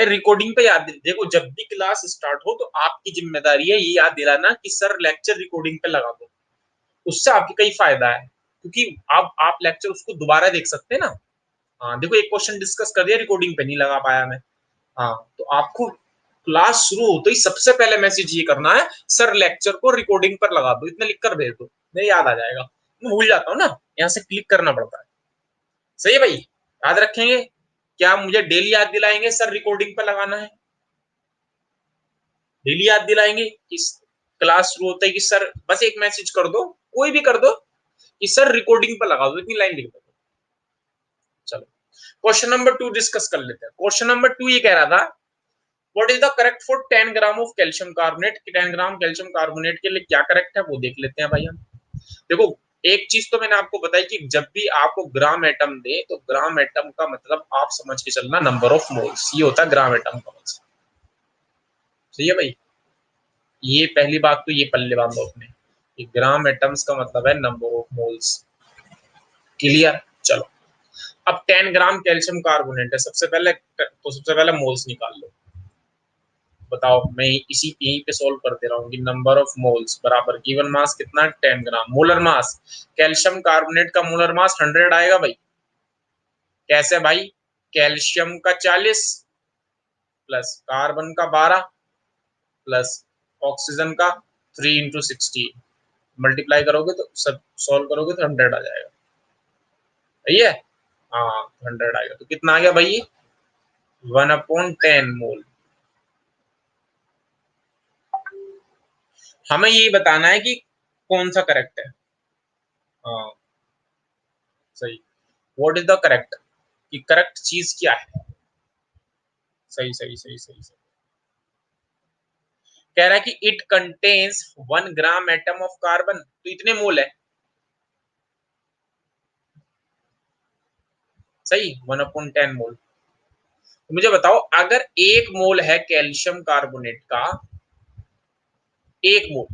भाई रिकॉर्डिंग पे याद देखो, जब भी क्लास स्टार्ट हो तो आपकी जिम्मेदारी है ये याद दिलाना कि सर लेक्चर रिकॉर्डिंग पे लगा दो। उससे आपकी कई फायदा है, क्योंकि आप लेक्चर उसको दोबारा देख सकते हैं ना। हाँ देखो, एक क्वेश्चन डिस्कस कर दिया, रिकॉर्डिंग पे नहीं लगा पाया मैं। हाँ तो आपको क्लास शुरू होते ही सबसे पहले मैसेज ये करना है, सर लेक्चर को रिकॉर्डिंग पर लगा दो, इतना लिख कर भेज दो, नहीं याद आ जाएगा। मैं भूल जाता हूँ ना, यहाँ से क्लिक करना पड़ता है। सही है भाई, याद रखेंगे। क्या मुझे डेली याद दिलाएंगे सर रिकॉर्डिंग पर लगाना है? डेली याद दिलाएंगे कि क्लास शुरू होता है कि सर बस एक मैसेज कर दो, कोई भी कर दो कि सर रिकॉर्डिंग पर लगा दो, इतनी लाइन लिख दो। चलो क्वेश्चन नंबर 2 डिस्कस कर लेते हैं। क्वेश्चन नंबर 2 ये कह रहा था, what is the correct for 10 gram of calcium carbonate. 10 gram calcium carbonate के लिए क्या करेक्ट है वो देख लेते हैं भाई हम। देखो, एक चीज तो मैंने आपको बताई कि जब भी आपको ग्राम एटम दे तो ग्राम एटम का मतलब आप समझ के चलना नंबर ऑफ मोल्स, ये होता है ग्राम एटम का मतलब। सही है भाई, ये पहली बात तो ये पल्ले बांधो अपने कि ग्राम एटम्स का मतलब है नंबर ऑफ मोल्स। क्लियर। चलो अब 10 ग्राम कैल्शियम कार्बोनेट है, सबसे पहले मोल्स निकाल लो। बताओ, मैं इसी यहीं पे सोल्व कर दे रहा हूँ कि नंबर ऑफ मोल्स बराबर गिवन मास कितना, 10 ग्राम। मोलर मास, कैल्शियम कार्बोनेट का मोलर मास 100 आएगा भाई। कैसे भाई? कैल्शियम का 40 प्लस कार्बन का 12 प्लस ऑक्सीजन का 3 इंटू 16, मल्टीप्लाई करोगे तो सब सॉल्व करोगे तो 100 आ जाएगा। सही है। हाँ 100 आएगा तो कितना आ गया भाई? 1/10 मोल। हमें यही बताना है कि कौन सा करेक्ट है। हाँ सही। व्हाट इज द करेक्ट, कि करेक्ट चीज क्या है। सही सही सही सही सही। कह रहा है कि it contains 1 gram atom of carbon, तो इतने मोल है। सही, 1/10 मोल। तो मुझे बताओ, अगर 1 मोल है कैल्शियम कार्बोनेट का, 1 मोल,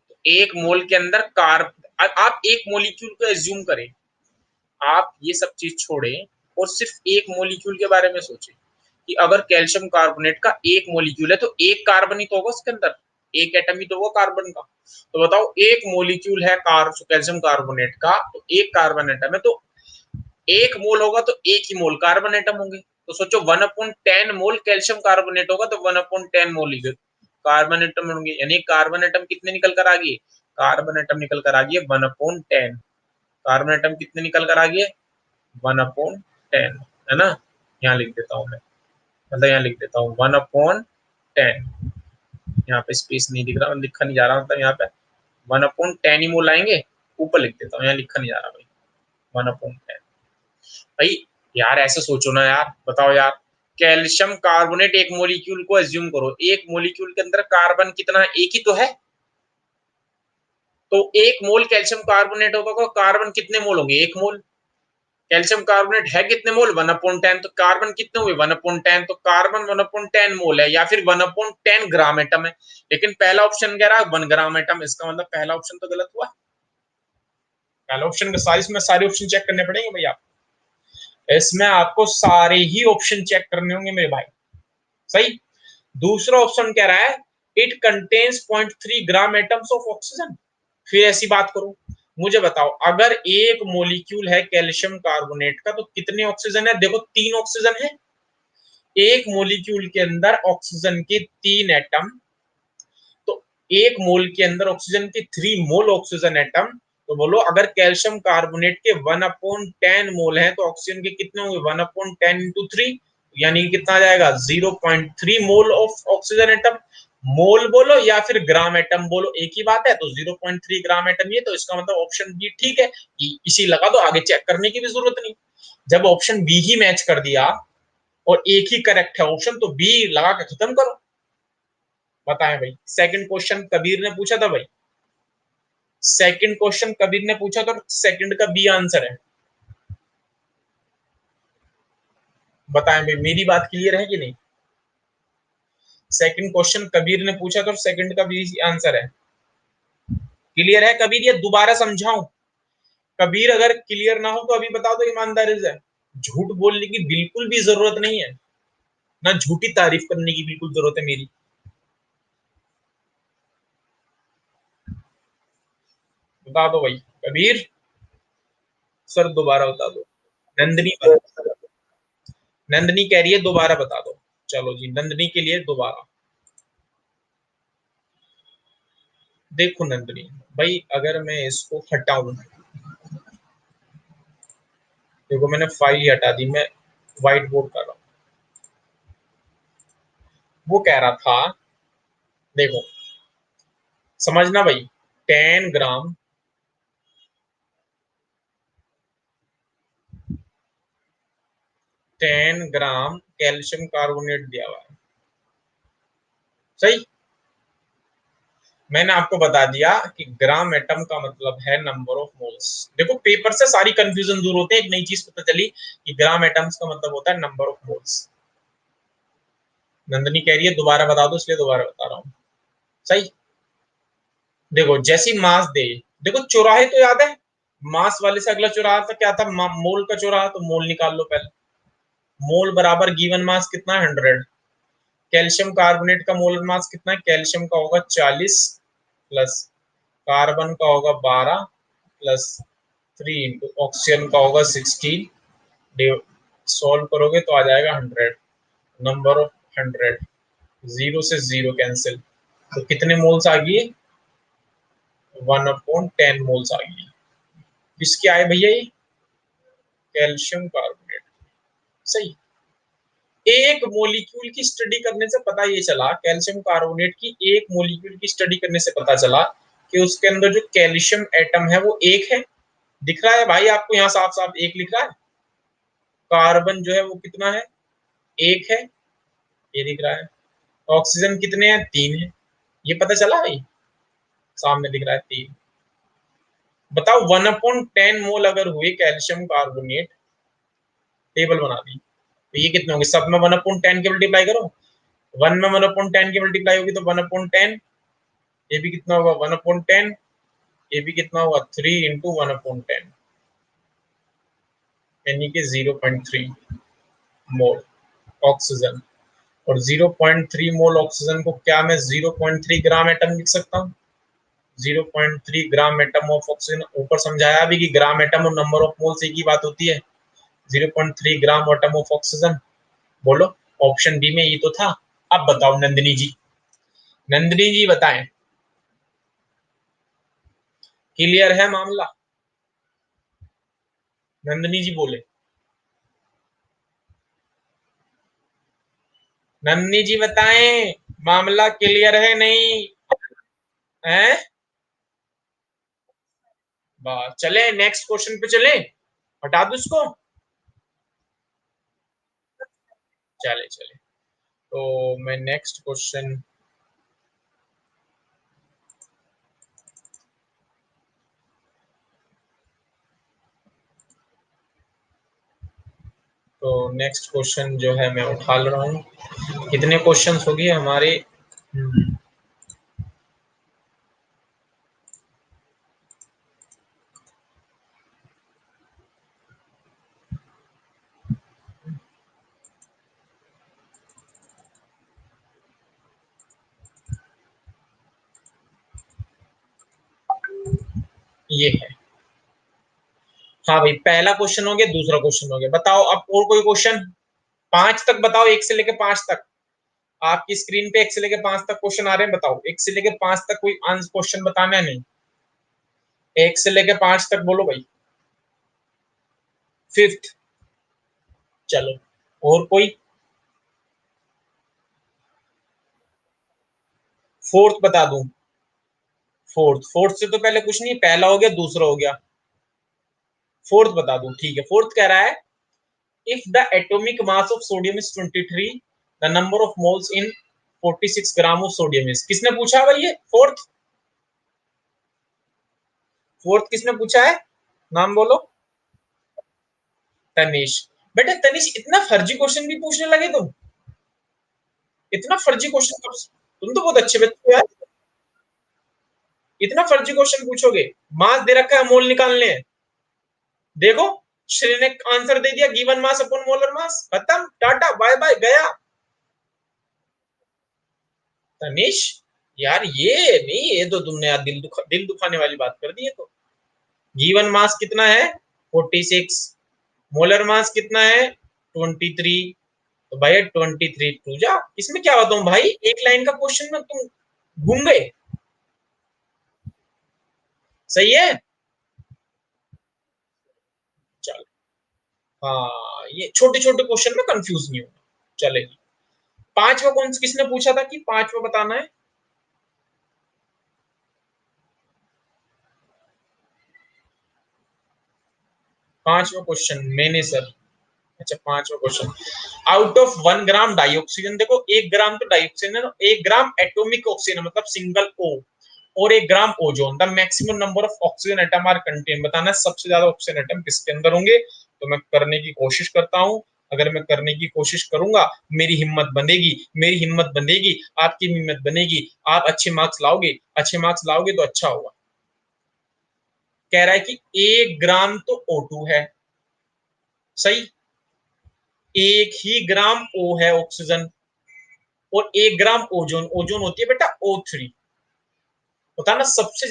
तो 1 मोल के अंदर आप एक मोलिक्यूल को एज्यूम करें, आप ये सब चीज छोड़ें और सिर्फ एक मोलिक्यूल के बारे में सोचें कि अगर कैल्शियम कार्बोनेट का 1 मोलिक्यूल है तो एक कार्बन ही तो होगा उसके अंदर, एक एटम ही तो होगा कार्बन का। तो बताओ, एक मोलिक्यूल है कैल्शियम कार्बोनेट का, तो एक कार्बन एटम है, तो 1 मोल होगा तो एक ही मोल कार्बन एटम होंगे। तो सोचो 1/10 मोल कैल्शियम कार्बोनेट होगा तो 1/10 मोल ही कार्बन एटम होंगे, यानी कार्बन एटम कितने निकल कर आ गए? कार्बन एटम निकल कर आ गए 1/10। कार्बन एटम कितने निकल कर आ गए? 1/10, है ना। यहाँ लिख देता हूँ मैं, मतलब यहाँ लिख देता हूँ 1/10। यहाँ पे स्पेस नहीं दिख रहा, लिखा नहीं जा रहा, मतलब यहाँ पे 1/10 ही मोल आएंगे। ऊपर लिख देता हूँ, यहाँ लिखा नहीं जा रहा भाई, 1/10। भाई यार ऐसे सोचो ना यार, बताओ यार, कैल्शियम कार्बोनेट एक मोलिक्यूल को एज्यूम करो, एक मोलिक्यूल के अंदर कार्बन कितना है? एक ही तो है। तो 1 मोल कैल्शियम कार्बोनेट होगा तो कार्बन कितने मोल होंगे? 1 मोल। कैल्शियम कार्बोनेट है कितने मोल? 1/10। तो कार्बन कितने हुए? 1/10। तो कार्बन 1/10 मोल है या फिर 1/10 ग्राम एटम है। लेकिन पहला ऑप्शन कह रहा है 1 ग्राम एटम, इसका मतलब पहला ऑप्शन तो गलत हुआ। पहला ऑप्शन का साइज में सारे ऑप्शन चेक करने पड़ेंगे भैया, इसमें आपको सारे ही ऑप्शन चेक करने होंगे मेरे भाई। सही। दूसरा ऑप्शन कह रहा है it contains 0.3 gram atoms of oxygen. फिर ऐसी बात करो, मुझे बताओ, अगर एक मोलिक्यूल है कैल्शियम कार्बोनेट का तो कितने ऑक्सीजन है? देखो 3 ऑक्सीजन है एक मोलिक्यूल के अंदर, ऑक्सीजन के 3 एटम। तो 1 मोल के अंदर ऑक्सीजन के 3 मोल ऑक्सीजन एटम। तो बोलो, अगर कैल्शियम कार्बोनेट के 1/10 मोल है तो ऑक्सीजन के कितने होंगे? 1/10 × 3, यानी कितना आ जाएगा? 0.3 मोल ऑफ ऑक्सीजन एटम। मोल बोलो या फिर ग्राम एटम बोलो, एक ही बात है। तो 0.3 ग्राम एटम, ये तो इसका मतलब ऑप्शन बी ठीक है, इसी लगा दो, आगे चेक करने की भी जरूरत नहीं। जब ऑप्शन बी ही मैच कर दिया और एक ही करेक्ट है ऑप्शन, तो बी लगा के खत्म करो। बताएं भाई, सेकंड क्वेश्चन कबीर ने पूछा था भाई, सेकंड क्वेश्चन कबीर ने पूछा तो सेकंड का बी आंसर है। बताएं भाई, मेरी बात क्लियर है कि नहीं? सेकंड क्वेश्चन कबीर ने पूछा तो सेकंड का बी आंसर है। क्लियर है कबीर? ये दोबारा समझाऊं? कबीर अगर क्लियर ना हो तो अभी बता दो ईमानदारी से, झूठ बोलने की बिल्कुल भी जरूरत नहीं है, ना झूठी तारीफ करने की बिल्कुल जरूरत है मेरी। बता दो भाई। कबीर सर दोबारा बता दो। नंदनी नंदनी कह रही है दोबारा बता दो। चलो जी, नंदनी के लिए दोबारा। देखो नंदनी भाई, अगर मैं इसको हटाऊं, देखो मैंने फाइल ही हटा दी, मैं व्हाइट बोर्ड कर रहा हूं। वो कह रहा था, देखो समझना भाई, 10 ग्राम 10 ग्राम कैल्शियम कार्बोनेट दिया हुआ है, सही। मैंने आपको बता दिया कि ग्राम एटम का मतलब है नंबर ऑफ मोल्स। देखो पेपर से सारी कंफ्यूजन दूर होते हैं, एक नई चीज पता चली कि ग्राम एटम्स का मतलब होता है नंबर ऑफ मोल्स। नंदनी कह रही है दोबारा बता दो, इसलिए दोबारा बता रहा हूँ, सही। देखो जैसी मास दे, देखो चौराहे तो याद है, मास वाले से अगला चौराहा था क्या था, मोल का चौराहा, तो मोल निकाल लो पहले। मोल बराबर गिवन मास कितना है, 100। कैल्शियम कार्बोनेट का मोलर मास कितना है, कैल्शियम का होगा 40 प्लस कार्बन का होगा 12 प्लस 3 इंटू ऑक्सीजन का होगा 16। सॉल्व करोगे तो आ जाएगा 100। नंबर ऑफ 100, जीरो से जीरो कैंसिल, तो कितने मोल्स आ गई, 1/10 मोल्स आ गई। किसके आए भैया ये, कैल्शियम कार्बोनेट, सही। एक मोलिक्यूल की स्टडी करने से पता ये चला, कैल्शियम कार्बोनेट की एक मोलिक्यूल की स्टडी करने से पता चला कि उसके अंदर जो कैल्शियम एटम है वो एक है। दिख रहा है भाई आपको, यहाँ साफ साफ एक लिख रहा है। कार्बन जो है वो कितना है, एक है, ये दिख रहा है। ऑक्सीजन कितने हैं, 3 है, ये पता चला भाई, सामने दिख रहा है 3। बताओ 1/10 मोल अगर हुए कैल्शियम कार्बोनेट, टेबल बना दी, तो ये कितने होंगे, सब में 1/10 के मल्टीप्लाई करो। 1 में 1/10 की मल्टीप्लाई होगी तो 1/10, ये भी कितना होगा 1/10, ये भी कितना होगा 3 इंटू 1/10, यानी कि 0.3 मोल ऑक्सीजन। और 0.3 मोल ऑक्सीजन को क्या मैं 0.3 ग्राम एटम लिख सकता हूँ, 0.3 ग्राम एटम ऑफ ऑक्सीजन। ऊपर समझाया भी कि ग्राम एटम और नंबर ऑफ मोल से एक ही बात होती है। 0.3 ग्राम एटम ऑफ ऑक्सीजन। बोलो, ऑप्शन बी में ये तो था। अब बताओ नंदिनी जी, नंदिनी जी बताएं, क्लियर है मामला, नंदिनी जी बोले, नंदिनी जी बताएं, मामला क्लियर है नहीं है। बस चले नेक्स्ट क्वेश्चन पे चले, हटा दो इसको। चले चले, तो मैं नेक्स्ट क्वेश्चन, तो नेक्स्ट क्वेश्चन जो है मैं उठा ले रहा हूँ। कितने क्वेश्चंस हो गए हमारे, ये है। हाँ भाई, पहला क्वेश्चन हो गया, दूसरा क्वेश्चन हो गया। बताओ अब और कोई क्वेश्चन, 5 तक बताओ, 1 से लेकर 5 तक। आपकी स्क्रीन पे 1 से लेकर 5 तक क्वेश्चन आ रहे हैं, बताओ 1 से लेकर 5 तक कोई आंसर क्वेश्चन बताना है नहीं, 1 से लेकर 5 तक बोलो भाई। फिफ्थ, चलो और कोई। फोर्थ बता दूं, फोर्थ से तो पहले कुछ नहीं, पहला हो गया, दूसरा हो गया, फोर्थ बता दूं, ठीक है। फोर्थ कह रहा है, if the atomic mass of sodium is 23, the number of moles in 46 gram of sodium is. किसने पूछा भाई ये फोर्थ, फोर्थ किसने पूछा है, नाम बोलो। तनिष। बेटा तनिष, इतना फर्जी क्वेश्चन भी पूछने लगे तुम, इतना फर्जी क्वेश्चन, तुम तो बहुत अच्छे बच्चे हो यार, इतना फर्जी क्वेश्चन पूछोगे। मास दे रखा है, मोल निकालने हैं, देखो श्री ने आंसर दे दिया, given mass upon molar mass, खत्म, टाटा बाय बाय, गया। तनिष यार ये नहीं, ये तो तुमने यार दिल दुखाने वाली बात कर दी है। तो गिवन मास कितना है 46, मोलर मास कितना है 23। तो भाई 23 टू जा, इसमें क्या बताऊं भाई, एक लाइन का क्वेश्चन में तुम घूम गए। सही है। चल, हाँ ये छोटे छोटे क्वेश्चन में कंफ्यूज नहीं होना, चलेगी। पांचवा कौन किसने पूछा था कि पांचवा बताना है? पांचवा क्वेश्चन मैंने सर। अच्छा पांचवा question, out of 1 gram dioxygen, देखो 1 ग्राम तो डाइऑक्सीजन है, 1 ग्राम एटॉमिक ऑक्सीजन मतलब सिंगल ओ, और 1 gram ozone, the maximum number of oxygen atom are contain, बताना सबसे ज्यादा ऑक्सीजन एटम किसके अंदर होंगे। तो मैं करने की कोशिश करता हूं, अगर मैं करने की कोशिश करूंगा मेरी हिम्मत बनेगी, मेरी हिम्मत बनेगी, आपकी हिम्मत बनेगी, आप अच्छे मार्क्स लाओगे, अच्छे मार्क्स लाओगे तो अच्छा होगा। कह रहा है कि 1 ग्राम तो O2 है, सही, 1 ही ग्राम O है ऑक्सीजन, और 1 ग्राम ओजोन, ओजोन होती है बेटा O3। होता है ना सबसे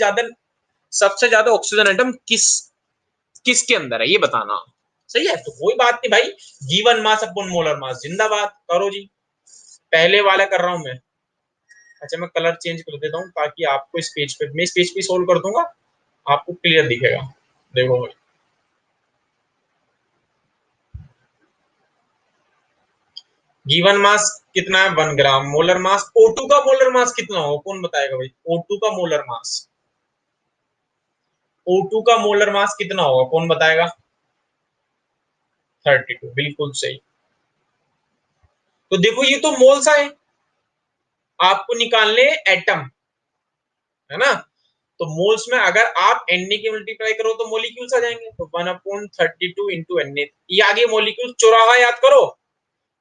ज्यादा ऑक्सीजन एटम किसके अंदर है ये बताना। सही है, तो कोई बात नहीं भाई, given mass upon molar mass, जिंदाबाद करो जी। पहले वाला कर रहा हूं मैं। अच्छा मैं कलर चेंज कर देता हूँ ताकि आपको इस पेज पे, मैं इस पेज पे सोल्व कर दूंगा, आपको क्लियर दिखेगा। देखो भाई, गिवन मास कितना है 1 ग्राम, मोलर मास O2 का मोलर मास कितना होगा कौन बताएगा भाई, O2 का मोलर मास, O2 का मोलर मास कितना होगा कौन बताएगा? 32, बिल्कुल सही। तो देखो ये तो मोल्स आए, आपको निकालने एटम, है ना। तो मोल्स में अगर आप Na की मल्टीप्लाई करो तो मोलिक्यूल्स आ जाएंगे, तो 1/32 इंटू Na, ये आगे मोलिक्यूल चौराहा याद करो,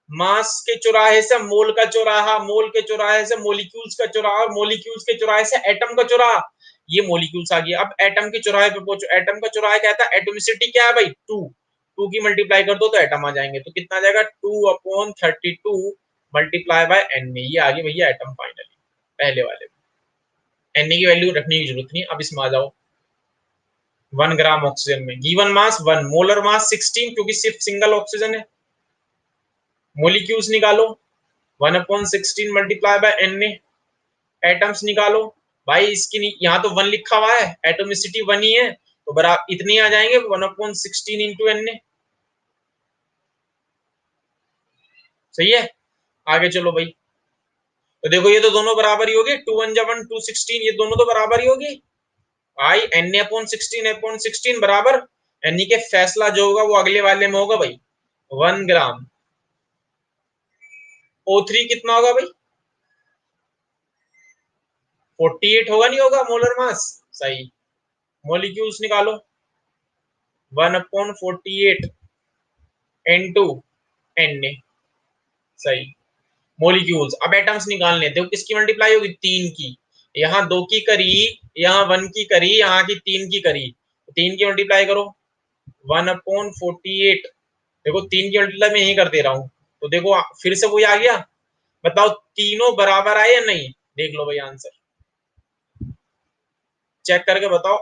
मास के चौराहे से मोल का चौराहा, मोल के चौराहे से मोलिक्यूल्स का चौराहा, और मोलिक्यूल्स के चौराहे से एटम का चौराहा, ये मोलिक्यूल्स आ गया। अब एटम के चौराहे पे पहुंचो, एटम का चौराहा क्या था, एटोमिसिटी क्या है भाई 2, 2 की मल्टीप्लाई कर दो तो एटम आ जाएंगे, तो कितना आ जाएगा 2/32 मल्टीप्लाई बाय Na, ये आ गया भैया एटम फाइनली। पहले वाले Na की वैल्यू रखने की जरूरत नहीं, अब इसमें आ जाओ। 1 ग्राम ऑक्सीजन में गिवन मास 1, मोलर मास 16 क्योंकि सिर्फ सिंगल ऑक्सीजन है। मोलिक्यूल्स निकालो, 1/16 मल्टीप्लाई बाय Na, एटम्स निकालो। भाई इसकी यहाँ तो 1 लिखा हुआ है, एटोमिसिटी 1 ही है, तो बराबर इतने आ जाएंगे 1/16 इंटू Na। सही है, आगे चलो भाई। तो देखो ये तो दोनों बराबर ही होगी, 2 1 216, ये दोनों तो बराबर ही होगी भाई, Na/16 बराबर, यानी कि फैसला जो होगा वो अगले वाले में होगा भाई। 1 ग्राम O3 कितना होगा भाई, 48 होगा नहीं होगा मोलर मास, सही। मोलिक्यूल्स निकालो, 1/48 इंटू Na, सही। मोलिक्यूल्स, अब एटम्स निकालने, देखो किसकी मल्टीप्लाई होगी 3 की, यहाँ 2 की करी, यहाँ 1 की करी, यहाँ की 3 की करी, 3 की मल्टीप्लाई करो 1/48, देखो 3 की मल्टीप्लाई मैं यही कर दे रहा हूँ, तो देखो फिर से वही आ गया। बताओ तीनों बराबर आए या नहीं, देख लो भाई आंसर, चेक करके बताओ,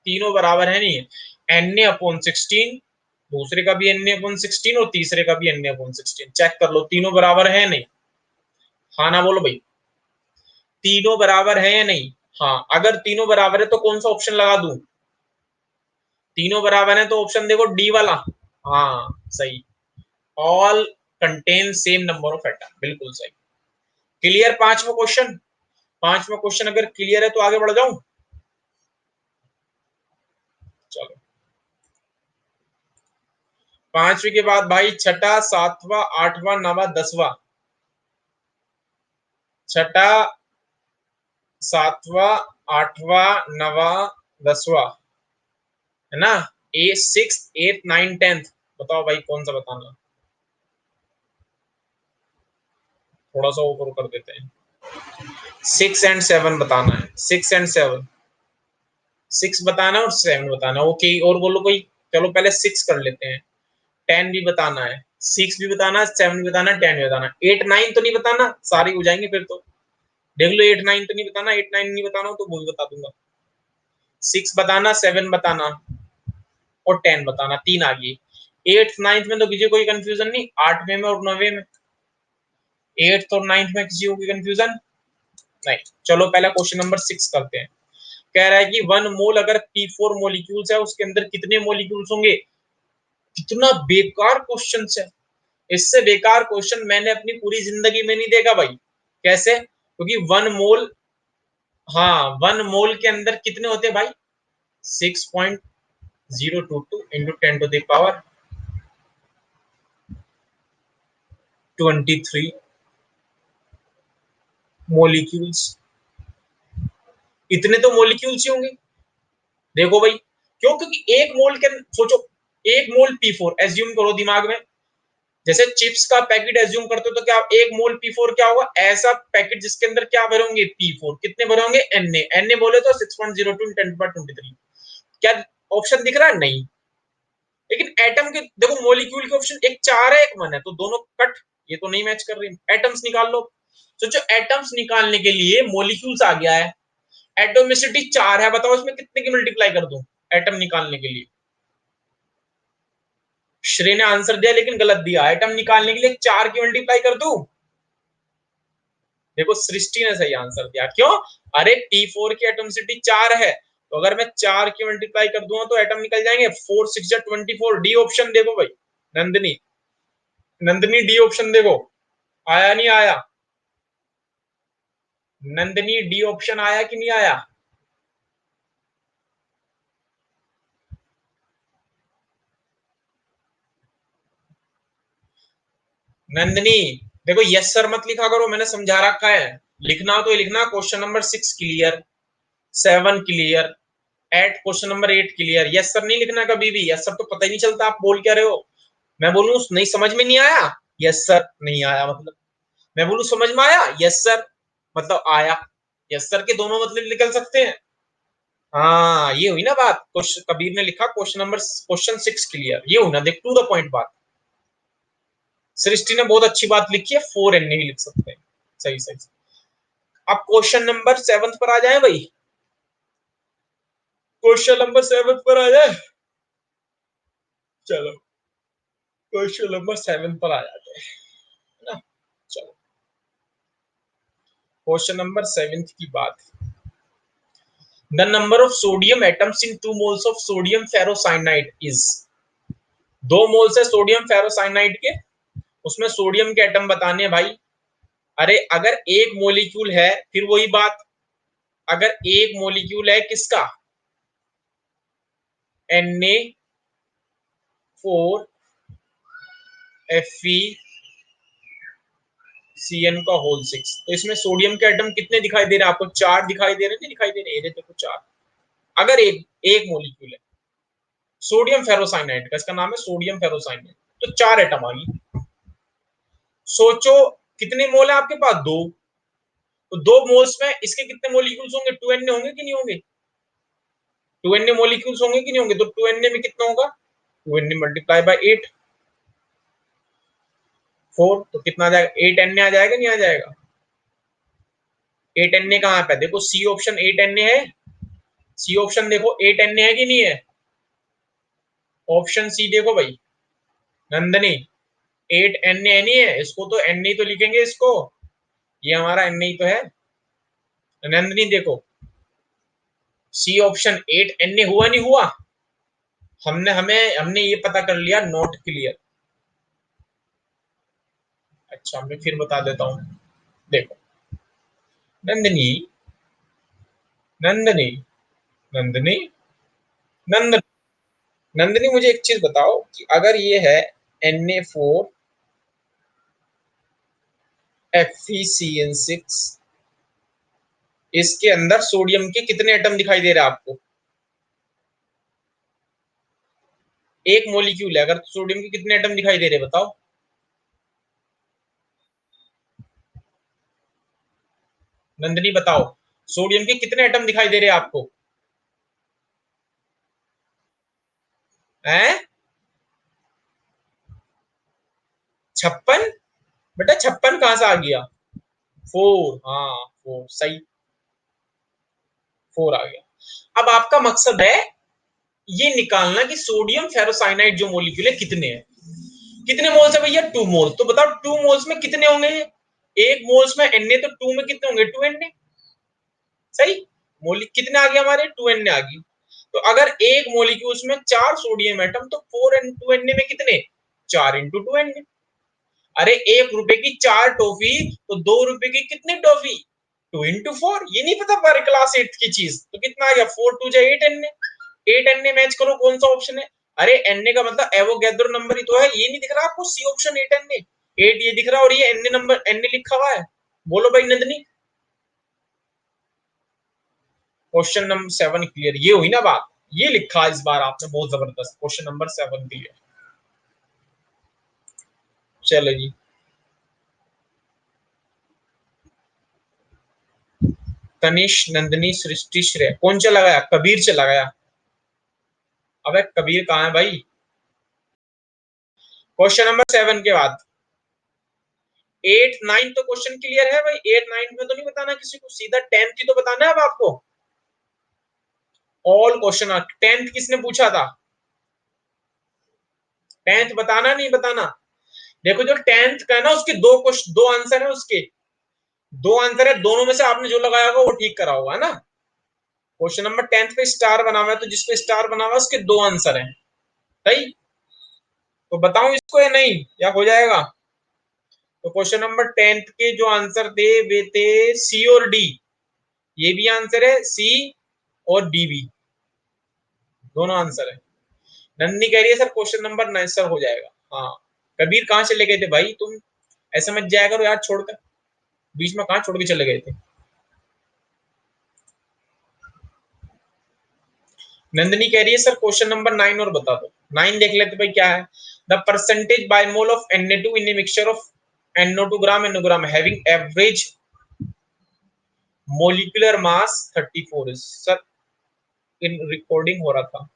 तीनों बराबर है नहीं, Na/16, दूसरे का भी Na/16 और तीसरे का भी Na/16, चेक कर लो तीनों बराबर है नहीं। हाँ ना बोलो भाई, तीनों बराबर है या नहीं। हाँ अगर तीनों बराबर है तो कौन सा ऑप्शन लगा दूं, तीनों बराबर है तो ऑप्शन देखो डी वाला, हाँ सही, all contain same number of atom, बिल्कुल सही। क्लियर पांचवा क्वेश्चन, पांचवा क्वेश्चन अगर क्लियर है तो आगे बढ़ जाऊं। चलो पांचवी के बाद भाई छठा, सातवां, आठवां, नवा, दसवां, छठा, सातवां, आठवां, नवा, दसवां, है ना, ए 6 8 9 10, बताओ भाई कौन सा बताना। थोड़ा सा ऊपर कर देते हैं, 6 एंड 7 बताना है, 6 एंड 7, 6 बताना और 7 बताना, ओके और बोलो कोई चलो पहले 6 कर लेते हैं, 10 भी बताना है, 6 भी बताना है, 7 भी बताना है, 10 भी बताना है। 8 9 तो नहीं बताना, सारे हो जाएंगे फिर तो। देख लो 8 9 तो नहीं बताना, 8 9 नहीं बताना हो तो वो भी बता दूंगा। 6 बताना, 7 बताना और 10 बताना, तीन आ गई। 8th 9th में तो किसी कोई कंफ्यूजन नहीं, 8वें में और 9वें में। 8th और 9th में किसी को कंफ्यूजन नहीं। चलो पहला क्वेश्चन नंबर 6 करते हैं। कह रहा है कि 1 मोल अगर P4 मोलिक्यूल्स है उसके अंदर कितने मोलिक्यूल्स होंगे। कितना बेकार क्वेश्चन है, इससे बेकार क्वेश्चन मैंने अपनी पूरी जिंदगी में नहीं देखा भाई। कैसे, क्योंकि 1 मोल, हाँ 1 मोल के अंदर कितने होते हैं भाई, 6.022 into 10 to the power 23 molecules. इतने तो मोलिक्यूल्स ही होंगे। देखो भाई, क्यों, क्योंकि एक मोल के, सोचो एक मोल P4 एज्यूम करो दिमाग में, जैसे चिप्स का पैकेट एज्यूम करते हो तो क्या एक मोल P4 क्या होगा, ऐसा पैकेट जिसके अंदर क्या भरे होंगे P4, कितने भरे होंगे Na बोले तो 6.02 10^23। क्या ऑप्शन दिख रहा है, नहीं। लेकिन एटम के देखो, मोलिक्यूल के ऑप्शन एक 4 है एक 1 है, तो दोनों कट, ये तो नहीं मैच कर रही। एटम्स निकाल लो, सोचो एटम्स निकालने के लिए मोलिक्यूल्स आ गया है, एटोमिसिटी 4 है, बताओ इसमें कितने की मल्टीप्लाई कर दूं एटम निकालने के लिए। श्रेय ने आंसर दिया लेकिन गलत दिया, एटम निकालने के लिए 4 की मल्टीप्लाई कर दूं। देखो सृष्टि ने सही आंसर दिया, क्यों, अरे P4 की एटोमिसिटी 4 है, तो अगर मैं 4 की मल्टीप्लाई कर दूंगा तो एटम निकल जाएंगे, 4 6 24। डी ऑप्शन देखो भाई, नंदिनी, नंदिनी डी ऑप्शन देखो, आया नहीं आया, नंदिनी डी ऑप्शन आया कि नहीं आया। नंदिनी देखो, यस सर मत लिखा करो, मैंने समझा रखा है, लिखना तो लिखना question number 6 clear, 7 clear, 8 question number 8 clear, yes sir नहीं लिखना कभी भी, यस सर तो पता ही नहीं चलता आप बोल क्या रहे हो। मैं बोलूं नहीं समझ में नहीं आया, यस सर नहीं आया मतलब, मैं बोलूं समझ में आया, यस सर मतलब आया। यस सर के दोनों मतलब निकल सकते हैं। हाँ ये हुई ना बात, कबीर ने लिखा क्वेश्चन 6 क्लियर, ये हुई ना, देख टू द पॉइंट बात। सृष्टि ने बहुत अच्छी बात लिखी है, 4 एन नहीं लिख सकते, सही सही। अब क्वेश्चन नंबर 7 पर आ जाए भाई, क्वेश्चन नंबर 7 पर आ जाए, चलो क्वेश्चन नंबर 7 पर आ जाते हैं ना। चलो क्वेश्चन नंबर 7 की बात, the number of sodium atoms in 2 moles of sodium ferrocyanide is. 2 moles है सोडियम फेरोसाइनाइड के, उसमें सोडियम के एटम बताने हैं भाई। अरे अगर एक मोलिक्यूल है, फिर वही बात, अगर एक मोलिक्यूल है किसका, Na4Fe का होल 6, तो इसमें सोडियम के एटम कितने दिखाई दे रहे हैं आपको, 4 दिखाई दे रहे हैं, नहीं दिखाई दे रहे, ये देखो 4। अगर एक एक मोलिक्यूल है सोडियम फेरोसाइनाइड का, इसका नाम है सोडियम फेरोसाइनाइड, तो 4 एटम आ गई। सोचो कितने मोल है आपके पास, 2, तो 2 मोल्स में इसके कितने मोलिक्यूल्स होंगे, 2Na होंगे कि नहीं होंगे, 2Na मोलिक्यूल्स होंगे कि नहीं होंगे, तो 2Na में कितना होगा, 2Na मल्टीप्लाई बाय 8, 4, तो कितना आ जाएगा, 8Na आ जाएगा नहीं आ जाएगा। 8Na कहाँ पे, देखो सी ऑप्शन 8Na है, सी ऑप्शन देखो 8Na है कि नहीं है, ऑप्शन सी देखो भाई नंदनी, 8Na नहीं है, इसको तो Na तो लिखेंगे इसको, ये हमारा Na तो है। नंदनी देखो सी ऑप्शन 8Na हुआ नहीं हुआ, हमने ये पता कर लिया, नॉट क्लियर। अच्छा मैं फिर बता देता हूँ, देखो नंदनी, नंदनी, नंदनी, नंदन, नंदनी मुझे एक चीज बताओ कि अगर ये है Na4FeCN6, इसके अंदर सोडियम के कितने एटम दिखाई दे रहे हैं आपको, एक मोलिक्यूल है, अगर सोडियम के कितने एटम दिखाई दे रहे हैं बताओ। नंदनी बताओ, सोडियम के कितने एटम दिखाई दे रहे हैं आपको। है 56। बेटा 56 कहां से आ गया? 4, हाँ 4 सही, 4 आ गया। अब आपका मकसद है ये निकालना कि सोडियम फेरोसाइनाइड जो मोलिक्यूल है कितने हैं। कितने मोल्स है भैया? 2 मोल। तो बताओ 2 मोल्स में कितने होंगे? एक मोल्स में Na, तो 2 में कितने होंगे? 2Na। सही। मोल कितने आ गए हमारे? 2Na आ गई। तो अगर एक मोलिक्यूल्स में 4 सोडियम एटम, तो 4 2Na में कितने? 4 इंटू 2Na। अरे 1 रुपए की 4 टॉफी, तो 2 रुपए की कितनी टॉफी? 2 इंटू 4। ये नहीं पता पर क्लास 8 की चीज? तो कितना आ गया? 4 2 8 Na। 8Na मैच करो, कौन सा ऑप्शन है? अरे Na का मतलब एवोगैड्रो नंबर ही तो है। ये नहीं दिख रहा आपको? C option 8Na। 8 ये दिख रहा है और ये Na नंबर, Na लिखा हुआ है। बोलो भाई नंदनी। Question number 7 clear. ये हुई ना बात, ये लिखा इस बार आपने बहुत जबरदस्त। Question number 7 clear. चलो जी। तनिष, नंदनी, सृष्टि, श्रेय, कौन चला गया? कबीर चला गया। अबे कबीर कहाँ है भाई? क्वेश्चन नंबर 7 के बाद 8 9 तो क्वेश्चन क्लियर है भाई। 8 9 में तो नहीं बताना किसी को, सीधा 10th की तो बताना है अब आपको। ऑल क्वेश्चन 10th किसने पूछा था? 10th बताना नहीं बताना? देखो जो 10th का है ना, उसके दो क्वेश्चन, दो आंसर है उसके। दो आंसर है, दोनों में से आपने जो लगाया होगा वो ठीक करा होगा, है ना? क्वेश्चन नंबर 10th पे स्टार बना हुआ है, तो जिसपे स्टार बना हुआ है उसके दो आंसर हैं। सही। तो बताऊं इसको या नहीं, या हो जाएगा? तो क्वेश्चन नंबर 10th के जो आंसर थे वे थे सी और डी। ये भी आंसर है, सी और डी भी, दोनों आंसर है। नंदनी कह रही है सर क्वेश्चन नंबर 9 सर हो जाएगा। हाँ। कबीर कहाँ चले गए थे भाई तुम? ऐसे मत जाया करो यार छोड़कर, बीच में कहाँ छोड़ के चले गए थे? नंदनी कह रही है सर क्वेश्चन नंबर 9 और बता दो। 9 देख लेते भाई क्या है। The percentage by mole of Na2 in a mixture of NO2 gram NO gram having average molecular mass 34 is. Sir in recording हो रहा था,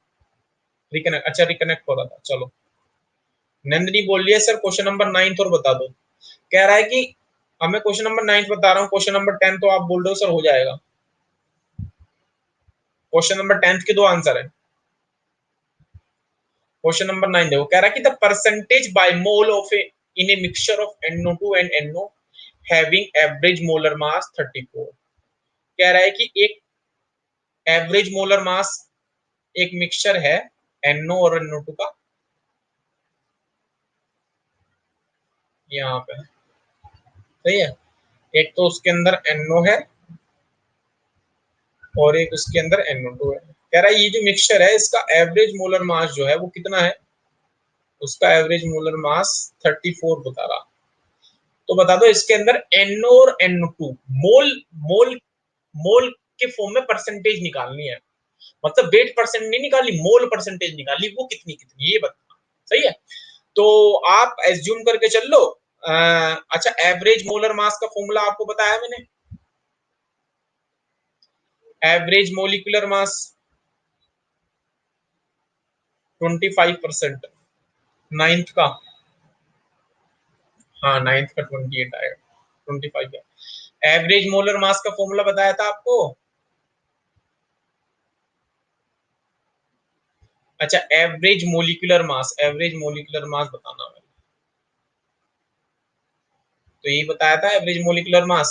रिकनेक्ट, अच्छा रिकनेक्ट हो रहा था। चलो। नंदनी बोल रही है सर क्वेश्चन नंबर 9 और बता दो। कह रहा है कि हमें क्वेश्चन नंबर 9 बता रहा हूँ, क्वेश्चन नंबर 10 तो आप बोल रहे हो सर हो जाएगा। क्वेश्चन नंबर 10 के दो आंसर है। क्वेश्चन नंबर 9 देखो, कह रहा है कि the percentage by mole of A in a mixture of NO2 and NO having average molar मास 34। कह रहा है कि एक एवरेज मोलर मास, एक मिक्सचर है NO और NO2 का, यहाँ पे सही है। एक तो उसके अंदर NO है और एक उसके अंदर NO2 है। कह रहा है ये जो मिक्सचर है इसका एवरेज मोलर मास जो है वो कितना है? उसका एवरेज मोलर मास 34 बता रहा। तो बता दो इसके अंदर NO और NO2 मोल, मोल, मोल के फॉर्म में परसेंटेज निकालनी है। मतलब वेट परसेंट नहीं निकाली, मोल परसेंटेज निकाली, वो कितनी कितनी ये बता। सही है। तो आप एज्यूम करके चल लो। अच्छा एवरेज मोलर मास का फॉर्मूला आपको बताया मैंने। Average molecular mass 25%। नाइन्थ का, हाँ नाइन्थ का 28 आएगा, 25 है। एवरेज मोलर मास का फॉर्मूला बताया था आपको। अच्छा average molecular mass, average molecular mass बताना है। तो यही बताया था एवरेज मोलिकुलर मास।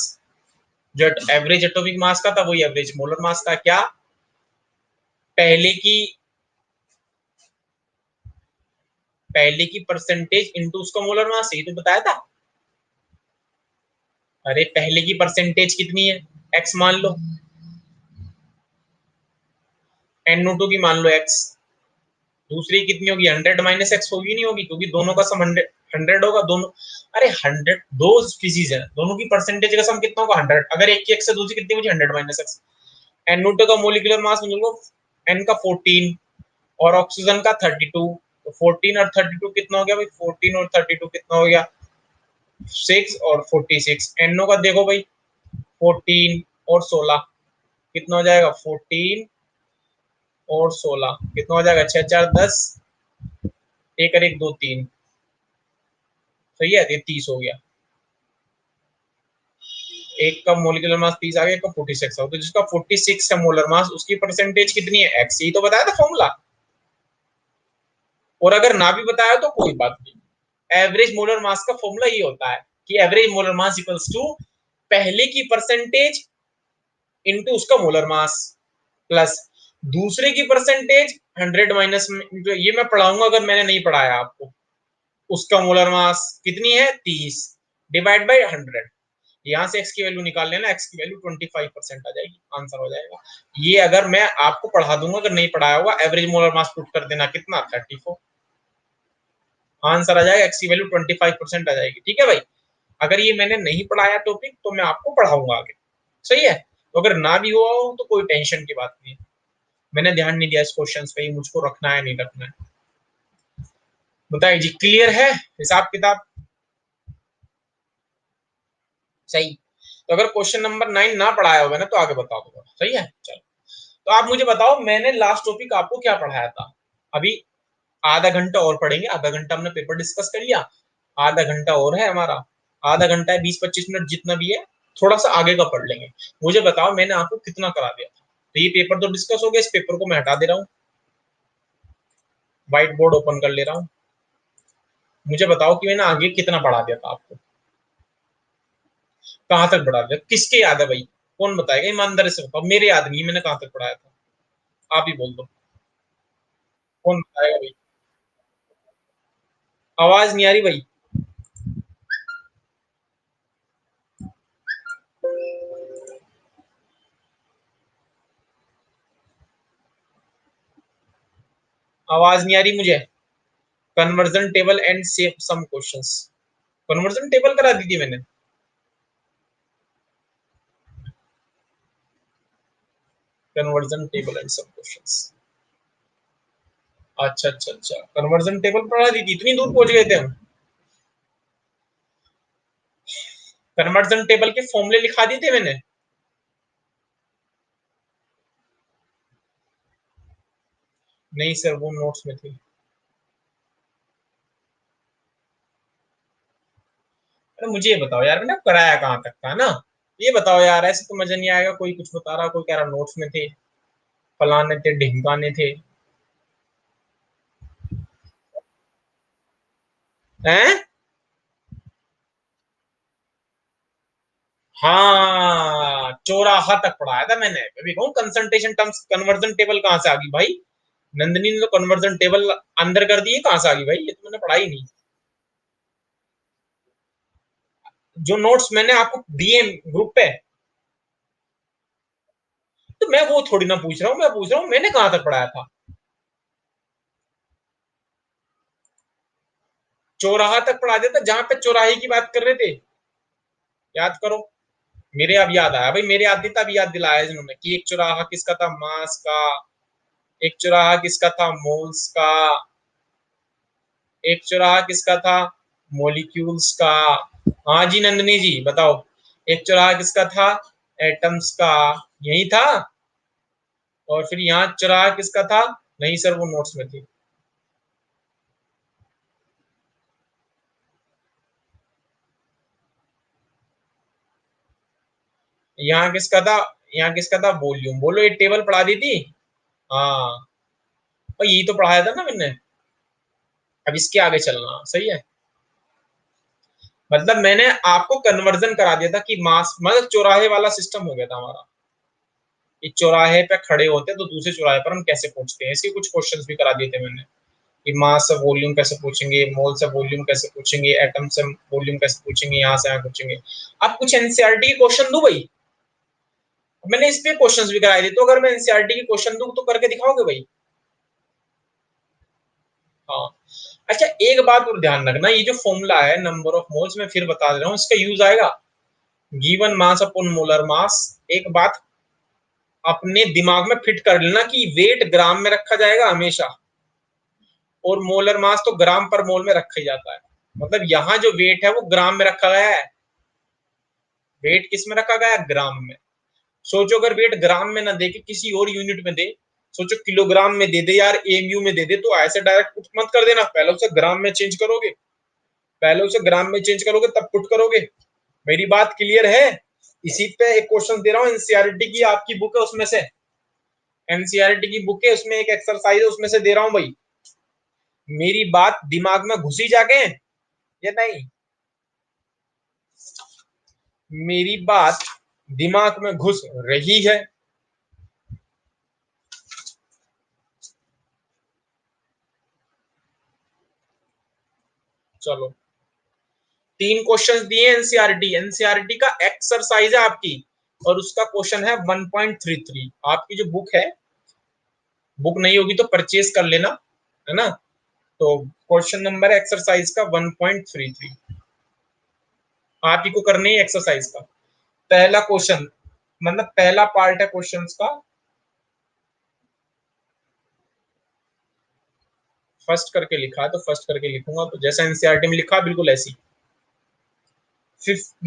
जो एवरेज एटॉमिक मास का था वही एवरेज मोलर मास का। क्या पहले की, पहले की परसेंटेज इनटू उसका मोलर मास, यही तो बताया था। अरे पहले की परसेंटेज कितनी है? एक्स मान लो, NO2 की मान लो एक्स। दूसरी कितनी होगी? 100 माइनस एक्स होगी, नहीं होगी? क्योंकि दोनों का सम 100, 100 होगा दोनों। अरे 100 दो स्पीसीज है, दोनों की परसेंटेज का सम कितना होगा? 100। अगर एक की एक्स से दूसरी कितनी होगी? 100 माइनस एक्स। NO2 का मोलिकुलर मास मतलब N का 14 और ऑक्सीजन का 32। तो 14 और 32 कितना हो गया भाई? 14 और 32 कितना हो गया? 6 और 46। NO का देखो भाई, 14 और 16 कितना हो जाएगा? 14 और 16 कितना हो जाएगा? 6 4 10, एक और एक दो तीन, सही है, ये 30 हो गया। एक का मोलिकुलर मास 30 आ गया, एक का 46 हो, तो जिसका 46 है मोलर मास उसकी परसेंटेज कितनी है, एक्स, यही तो बताया था फॉर्मूला। और अगर ना भी बताया तो कोई बात नहीं, एवरेज मोलर मास का फॉर्मूला ये होता है कि average molar mass equals to पहले की परसेंटेज इनटू उसका मोलर मास प्लस दूसरे की परसेंटेज 100 माइनस में, ये मैं पढ़ाऊंगा अगर मैंने नहीं पढ़ाया आपको, उसका मोलर मास कितनी है 30 डिवाइड बाई 100, यहाँ से x की वैल्यू निकाल लेना, x की वैल्यू 25% आ जाएगी, आंसर हो जाएगा। ये अगर मैं आपको पढ़ा दूंगा, अगर नहीं पढ़ाया होगा एवरेज मोलर मास पुट कर देना, कितना 34, आंसर आ जाएगा, x की वैल्यू 25% आ जाएगी। ठीक है भाई, अगर ये मैंने नहीं पढ़ाया टॉपिक तो मैं आपको पढ़ाऊंगा आगे, सही है। तो अगर ना भी हुआ हो तो कोई टेंशन की बात नहीं है, मैंने ध्यान नहीं दिया इस क्वेश्चन पे, ही मुझको रखना है नहीं रखना है। बताइए जी, क्लियर है हिसाब किताब, सही। तो अगर क्वेश्चन नंबर 9 ना पढ़ाया होगा ना तो आगे बता दूंगा, सही है। चलो, तो आप मुझे बताओ मैंने लास्ट टॉपिक आपको क्या पढ़ाया था। अभी आधा घंटा और पढ़ेंगे, आधा घंटा हमने पेपर डिस्कस कर लिया, आधा घंटा और है हमारा, आधा घंटा है 20-25 मिनट जितना भी है, थोड़ा सा आगे का पढ़ लेंगे। मुझे बताओ मैंने आपको कितना करा दिया था। तो ये पेपर तो डिस्कस हो गया, इस पेपर को मैं हटा दे रहा हूँ, व्हाइट बोर्ड ओपन कर ले रहा हूँ। मुझे बताओ कि मैंने आगे कितना पढ़ा दिया था आपको, कहाँ तक पढ़ा दिया, किसके याद है भाई, कौन बताएगा, ईमानदारी से बताओ, मेरे याद नहीं मैंने कहाँ तक पढ़ाया था, आप ही बोल दो, कौन बताएगा भाई। आवाज नहीं आ रही भाई, आवाज नहीं आ रही मुझे। Conversion table and some questions, conversion table करा दी थी मैंने, conversion table and some questions, अच्छा अच्छा अच्छा, कन्वर्जन टेबल पढ़ा दी थी, इतनी दूर पहुंच गए थे हम। कन्वर्जन टेबल के फॉर्मूले लिखा दिए थे मैंने, नहीं सर वो नोट्स में थे। अरे मुझे ये बताओ यार, मैंने कराया कहाँ तक था ना, ये बताओ यार, ऐसे तो मजा नहीं आएगा, कोई कुछ बता रहा, कोई कह रहा नोट्स में थे, फलाने थे ढिमकाने थे, हैं। हाँ चौराहा तक पढ़ाया था मैंने, अभी कहूँ कंसंट्रेशन टर्म्स कन्वर्जन टेबल कहाँ से आ गई भाई, नंदिनी ने तो कन्वर्जन टेबल अंदर कर दिए, कहाँ से आ गई भाई, ये तो मैंने पढ़ाई नहीं। जो नोट्स मैंने आपको दिए ग्रुप पे, तो मैं वो थोड़ी ना पूछ रहा हूँ, मैं पूछ रहा हूँ मैंने कहाँ तक पढ़ाया था। चौराहा तक पढ़ा देता, जहां पे चौराहे की बात कर रहे थे, याद करो। मेरे अब याद आया भाई, मेरे याद नहीं था, अब याद दिलाया इन्होंने कि एक चौराहा किसका था, मास का, एक चौराहा किसका था, मोल्स का, एक चौराहा किसका था, मॉलिक्यूल्स का। हाँ जी नंदनी जी बताओ, एक चौराहा किसका था, एटम्स का, यही था। और फिर यहाँ चौराहा किसका था, नहीं सर वो नोट्स में थी। यहाँ किसका था, यहाँ किसका था, वॉल्यूम, बोलो ये टेबल पढ़ा दी थी। हाँ, और यही तो पढ़ाया था ना मैंने, अब इसके आगे चलना, सही है। मतलब मैंने आपको कन्वर्जन करा दिया था कि मास, मतलब चौराहे वाला सिस्टम हो गया था हमारा, कि चौराहे पे खड़े होते तो दूसरे चौराहे पर हम कैसे पहुंचते हैं, इसके कुछ क्वेश्चंस भी करा दिए थे मैंने, कि मास से वॉल्यूम कैसे पूछेंगे, मोल से वॉल्यूम कैसे पूछेंगे, एटम से वॉल्यूम कैसे पूछेंगे, यहाँ से यहाँ पूछेंगे। अब कुछ एनसीईआरटी के क्वेश्चन दूं भाई, मैंने इस पे क्वेश्चंस भी कराए थे, तो अगर मैं एनसीईआरटी के क्वेश्चन दूं तो करके दिखाओगे भाई। हाँ, अच्छा एक बात और ध्यान रखना, ये जो फॉर्मूला है नंबर ऑफ मोल्स, मैं फिर बता दे रहा हूँ, इसका यूज आएगा, given mass upon molar mass. एक बात अपने दिमाग में फिट कर लेना कि वेट ग्राम में रखा जाएगा हमेशा, और मोलर मास तो ग्राम पर मोल में रखा ही जाता है, मतलब यहाँ जो वेट है वो ग्राम में रखा गया है, वेट किस में रखा गया है, ग्राम में। सोचो अगर वेट ग्राम में ना दे के किसी और यूनिट में दे, सोचो किलोग्राम में दे दे यार, एमयू में दे दे, तो ऐसे डायरेक्ट पुट मत कर देना, पहले उसे ग्राम में चेंज करोगे, पहले उसे ग्राम में चेंज करोगे तब पुट करोगे। मेरी बात क्लियर है? इसी पे एक क्वेश्चन दे रहा हूँ, एनसीईआरटी की आपकी बुक है उसमें से, एनसीईआरटी की बुक है उसमें एक एक्सरसाइज है उसमें से दे रहा हूँ भाई। मेरी बात दिमाग में घुसी जाके या नहीं? मेरी बात दिमाग में घुस रही है? चलो, 3 क्वेश्चन दिए एनसीईआरटी, एनसीईआरटी का एक्सरसाइज है आपकी, और उसका क्वेश्चन है 1.33। आपकी जो बुक है, बुक नहीं होगी तो परचेज कर लेना, है ना? तो क्वेश्चन नंबर है एक्सरसाइज का 1.33, आप ही को करनी है एक्सरसाइज का पहला क्वेश्चन, मतलब पहला पार्ट है क्वेश्चंस का। फर्स्ट करके लिखा है तो फर्स्ट करके लिखूंगा, तो जैसा एनसीईआरटी में लिखा बिल्कुल ऐसी।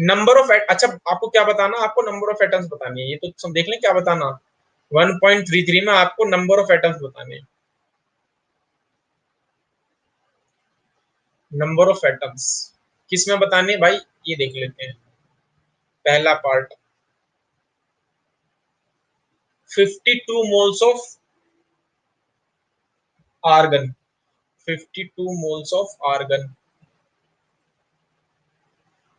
नंबर ऑफ, अच्छा आपको क्या बताना, आपको नंबर ऑफ एटम्स बतानी है, ये तो सब देख लें क्या बताना। 1.33 में आपको नंबर ऑफ एटम्स बताने हैं, नंबर ऑफ एटम्स किस में बताने भाई, ये देख लेते हैं। पहला part, 52 moles of argon, 52 moles of argon,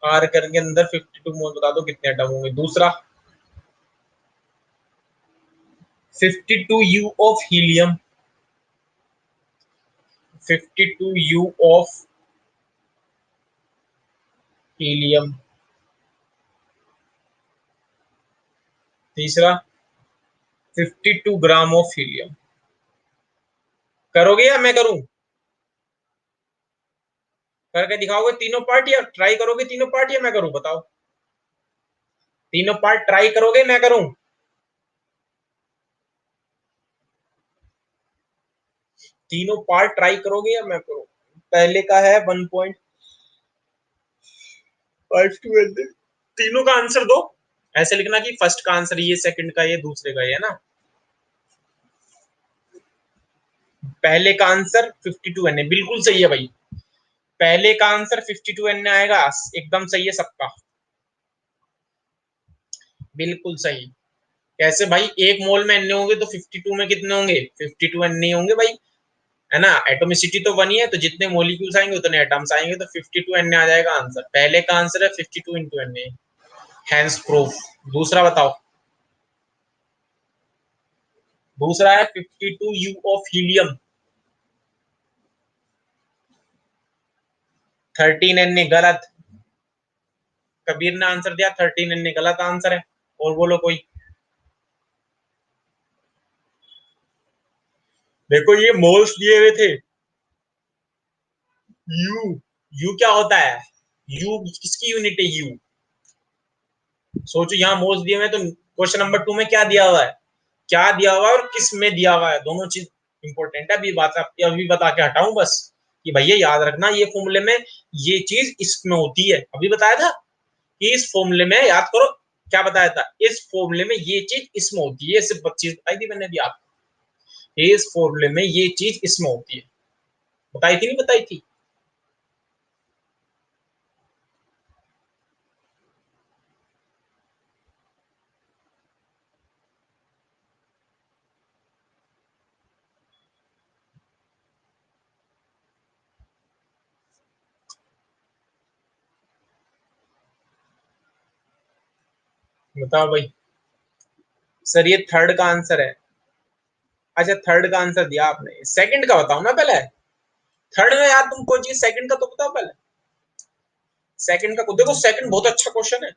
argon के अंदर 52 मोल बता दो कितने एटम होंगे। दूसरा, 52 u of helium, 52 u of helium. तीसरा, 52 ग्राम ऑफ हीलियम। करोगे या मैं करूं? करके दिखाओगे तीनों पार्ट, या ट्राई करोगे तीनों पार्ट, या मैं करूं? बताओ, तीनों पार्ट ट्राई करोगे मैं करूं? तीनों पार्ट ट्राई करोगे या मैं करूं? पहले का है 1.52, तीनों का आंसर दो। ऐसे लिखना कि फर्स्ट का आंसर ये, सेकंड का ये, दूसरे का ये, है ना? पहले का आंसर 52 एन ए, बिल्कुल सही है भाई, पहले का आंसर 52 एन ए आएगा, एकदम सही है सबका, बिल्कुल सही। कैसे भाई, एक मोल में एन ए होंगे तो 52 में कितने होंगे? 52 एन ए होंगे भाई, है ना? एटोमिसिटी तो 1 ही है, तो जितने मोलिक्यूल्स आएंगे उतने एटम्स आएंगे, तो 52 एन ए आ जाएगा आंसर। पहले का आंसर है 52 into N A, hence proof. दूसरा बताओ, दूसरा है 52 u of helium, 13 N A, गलत। कबीर ने आंसर दिया 13 एन ए, गलत आंसर है। और बोलो कोई। देखो ये मोल्स दिए हुए थे, यू, यू क्या होता है? यू किसकी यूनिट है? यू, सोचो यहाँ मोल्स दिए हुए, तो क्वेश्चन नंबर 2 में क्या दिया हुआ है, क्या दिया हुआ है और किस में दिया हुआ है, दोनों चीज इंपॉर्टेंट है। अभी बात अभी बता के हटाऊं बस, कि भैया याद रखना ये फॉर्मूले में ये चीज इसमें होती है, अभी बताया था कि इस फॉर्मूले में, याद करो क्या बताया था, इस फॉर्मूले में ये चीज इसमें होती है, सिर्फ चीज बताई थी मैंने भी आपको, इस फॉर्मूले में ये चीज इसमें होती है, बताई थी नहीं बताई थी? बताओ भाई। सर ये थर्ड का आंसर है। अच्छा थर्ड का आंसर दिया आपने, सेकंड का बताओ ना पहले। थर्ड में यार तुम कोई चीज, सेकंड का तो बताओ पहले। सेकंड का देखो, सेकंड बहुत अच्छा क्वेश्चन है,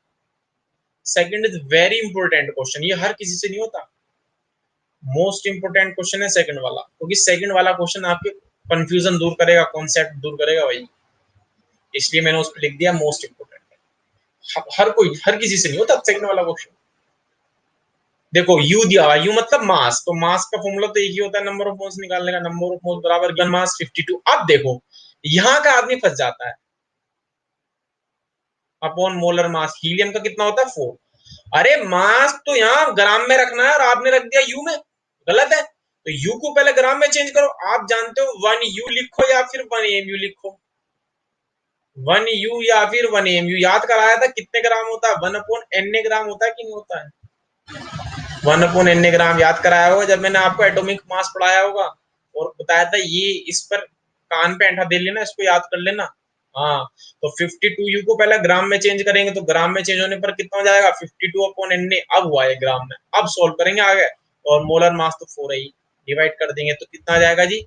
second is very important question, ये हर किसी से नहीं होता। मोस्ट इंपोर्टेंट क्वेश्चन है सेकंड वाला, क्योंकि सेकंड वाला क्वेश्चन आपके कंफ्यूजन दूर करेगा, कॉन्सेप्ट दूर करेगा भाई, इसलिए मैंने उस पर लिख दिया मोस्ट इंपोर्टेंट। हर कोई, हर किसी से नहीं होता सेकंड वाला क्वेश्चन। देखो यू दिया हुआ, यू मतलब मास, तो मास का फॉर्मूला तो एक ही होता है नंबर ऑफ मोल्स निकालने का, नंबर ऑफ मोल्स बराबर गिवन मास 52। अब देखो यहाँ का आदमी फंस जाता है, अपॉन मोलर मास, हीलियम का कितना होता है 4। अरे मास तो यहाँ ग्राम में रखना है और आपने रख दिया यू में, गलत है। तो यू को पहले ग्राम में चेंज करो। आप जानते हो 1 U लिखो या फिर 1 AMU लिखो। 1 U या फिर 1 AMU याद कराया था कितने ग्राम होता है, 1/N ग्राम होता है कि नहीं होता है? 1/N ग्राम याद कराया होगा जब मैंने आपको एटॉमिक मास पढ़ाया होगा और बताया था ये, इस पर कान पे अंगूठा दे लेना, इसको याद कर लेना। हाँ, तो 52U को पहले ग्राम में चेंज करेंगे तो ग्राम में चेंज होने पर कितना हो जाएगा 52/Na। अब हुआ है ग्राम में, अब सोल्व करेंगे आगे। और मोलर मास तो 4 है ही, डिवाइड कर देंगे तो कितना आ जाएगा जी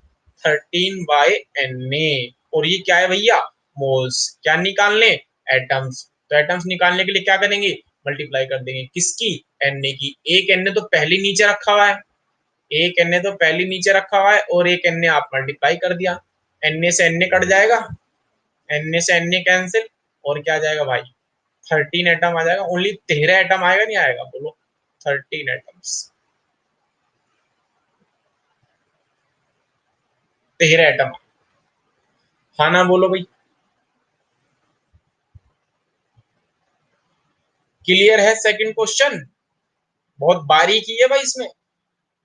13/Na। और ये क्या है भैया मोल्स। क्या निकालने एटम्स। तो एटम्स निकालने के लिए क्या करेंगे मल्टीप्लाई कर देंगे किसकी Na की। एक Na तो पहले नीचे रखा हुआ है, एक Na तो पहले नीचे रखा हुआ है और एक Na आप मल्टीप्लाई कर दिया। Na से Na कट जाएगा, Na से Na कैंसिल और क्या आ जाएगा भाई 13 एटम आ जाएगा। ओनली 13 एटम आएगा नहीं आएगा बोलो 13 एटम्स, 13 एटम। हाँ ना बोलो भाई। क्लियर है सेकंड क्वेश्चन? बहुत बारीकी है भाई इसमें।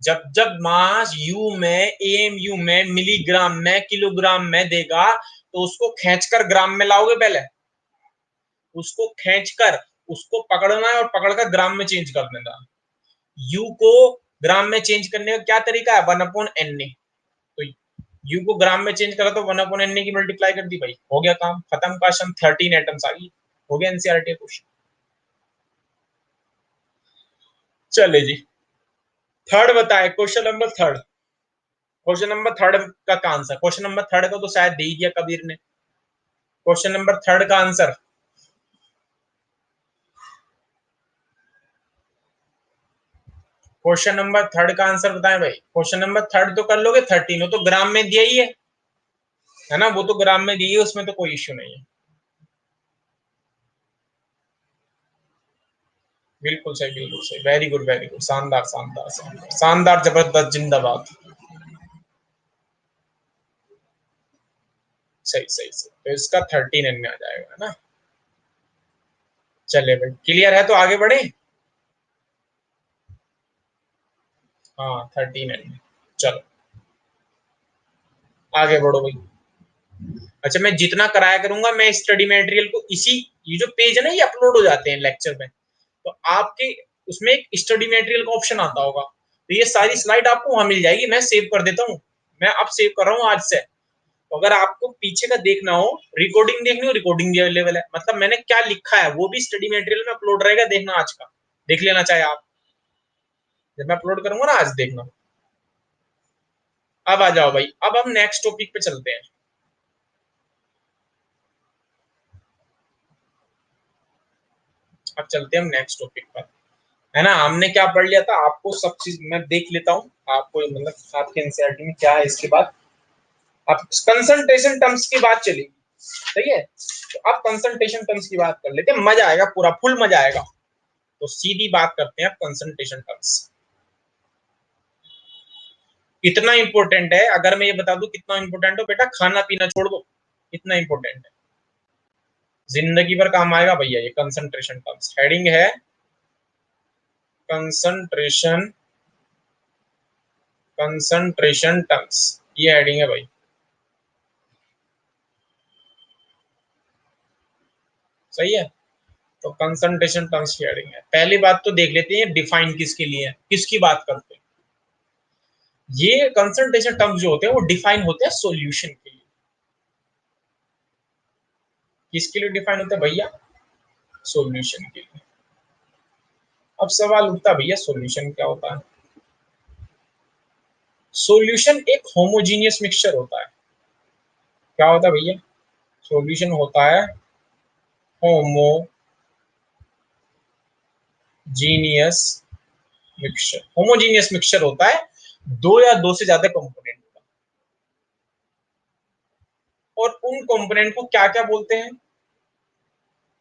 जब जब मास यू में AMU में मिलीग्राम में किलोग्राम में देगा तो उसको खींचकर ग्राम में लाओगे पहले, उसको खींचकर उसको पकड़ना है और पकड़कर ग्राम में चेंज कर देना। यू को ग्राम में चेंज करने का क्या तरीका है 1/Na। तो यू को ग्राम में चेंज करा तो 1/Na की मल्टीप्लाई कर दी भाई, हो गया काम खत्म। क्वेश्चन 13 एटम्स आ गई, हो गया एनसीईआरटी क्वेश्चन। चले जी थर्ड बताए, question number third. Question number third का आंसर, क्वेश्चन नंबर थर्ड का तो शायद दे ही दिया कबीर ने। क्वेश्चन नंबर थर्ड का आंसर, क्वेश्चन नंबर थर्ड का आंसर बताएं भाई। क्वेश्चन नंबर थर्ड तो कर लोगे 13, वो तो ग्राम में दिया ही है ना, वो तो ग्राम में दी है, उसमें तो कोई इश्यू नहीं है। बिल्कुल सही, बिल्कुल सही, वेरी गुड वेरी गुड, शानदार शानदार शानदार शानदार, जबरदस्त, जिंदाबाद। सही सही सही, तो इसका 13 में आ जाएगा है ना। चलिए भाई क्लियर है तो आगे बढ़े। हाँ 13 चलो आगे बढ़ो भाई। अच्छा मैं जितना कराया करूंगा मैं स्टडी मटेरियल को इसी, ये जो पेज है ना ये अपलोड हो जाते हैं लेक्चर में, तो आपके उसमें एक स्टडी मटेरियल का ऑप्शन आता होगा, तो ये सारी स्लाइड आपको वहां मिल जाएगी। मैं सेव कर देता हूँ, मैं अब सेव कर रहा हूँ आज से। तो अगर आपको पीछे का देखना हो, रिकॉर्डिंग देखनी हो, रिकॉर्डिंग भी अवेलेबल है, मतलब मैंने क्या लिखा है वो भी स्टडी मटेरियल में अपलोड रहेगा, देखना आज का, देख लेना चाहे आप, जब मैं अपलोड करूंगा ना आज देखना। अब आ जाओ भाई, अब हम नेक्स्ट टॉपिक पे चलते हैं। अब चलते हैं हम नेक्स्ट टॉपिक पर, है ना। हमने क्या पढ़ लिया था, आपको सब चीज मैं देख लेता हूँ, आपको मतलब आपके एनसीईआरटी में क्या है इसके बाद। अब कंसंट्रेशन टर्म्स की बात चलेगी, सही है। तो अब कंसंट्रेशन टर्म्स की बात कर लेते हैं, मजा आएगा, पूरा फुल मजा आएगा। तो सीधी बात करते हैं अब कंसंट्रेशन टर्म्स। कितना इंपॉर्टेंट है, अगर मैं ये बता दूं कितना इंपॉर्टेंट हो बेटा, खाना पीना छोड़ दो, इतना इंपॉर्टेंट है, जिंदगी भर काम आएगा भैया ये कंसंट्रेशन टर्म्स। हेडिंग है कंसंट्रेशन, कंसंट्रेशन टर्म्स, ये हेडिंग है भाई, सही है। तो कंसंट्रेशन टर्म्स की हेडिंग है। पहली बात तो देख लेते हैं डिफाइन किसके लिए है, किसकी बात करते हैं। ये कंसंट्रेशन टर्म्स जो होते हैं वो डिफाइन होते हैं सॉल्यूशन के लिए। किसके लिए डिफाइन होता है भैया, सॉल्यूशन के लिए। अब सवाल उठता है भैया सॉल्यूशन क्या होता है। सॉल्यूशन एक होमोजीनियस मिक्सचर होता है। क्या होता है भैया, सॉल्यूशन होता है होमोजीनियस मिक्सचर। होमोजीनियस मिक्सचर होता है दो या दो से ज्यादा कंपोनेंट का, और उन कंपोनेंट को क्या क्या बोलते हैं,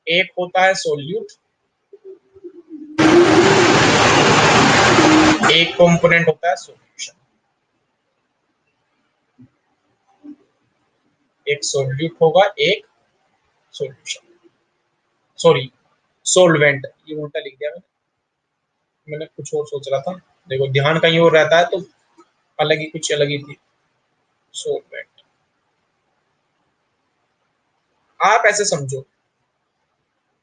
एक होता है सोल्यूट, एक कंपोनेंट होता है सॉल्यूशन। एक सोल्यूट होगा, एक सॉल्यूशन, सॉरी सोलवेंट, ये उल्टा लिख दिया मैंने, मैंने कुछ और सोच रहा था। देखो ध्यान कहीं और रहता है तो अलग ही कुछ अलग ही थी सोलवेंट। आप ऐसे समझो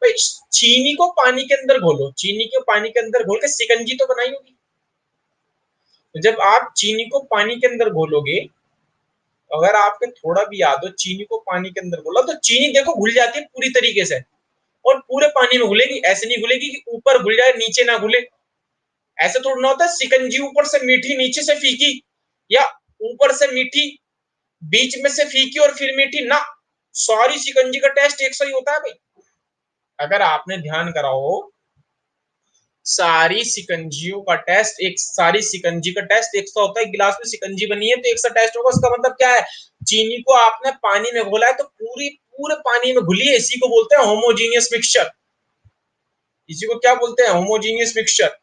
भाई, चीनी को पानी के अंदर घोलो, चीनी को पानी के अंदर घोल के शिकंजी तो बनाई होगी। तो जब आप चीनी को पानी के अंदर घोलोगे, अगर आपके थोड़ा भी याद हो, चीनी को पानी के अंदर घोला तो चीनी देखो घुल जाती है पूरी तरीके से, और पूरे पानी में घुलेगी। ऐसे नहीं घुलेगी कि ऊपर घुल जाए नीचे ना घुले। ऐसे थोड़ा ना होता है शिकंजी ऊपर से मीठी नीचे से फीकी, या ऊपर से मीठी बीच में से फीकी और फिर मीठी ना। सारी शिकंजी का टेस्ट एक सा ही होता है भाई। अगर आपने ध्यान करा हो, सारी शिकंजियों का टेस्ट एक, सारी शिकंजी का टेस्ट एक सा होता है। गिलास में शिकंजी बनी है तो एक सा टेस्ट होगा। उसका मतलब क्या है, चीनी को आपने पानी में घोला है तो पूरी पूरे पानी में घुली है। इसी को बोलते हैं होमोजीनियस मिक्सचर। इसी को क्या बोलते हैं, होमोजीनियस मिक्सचर।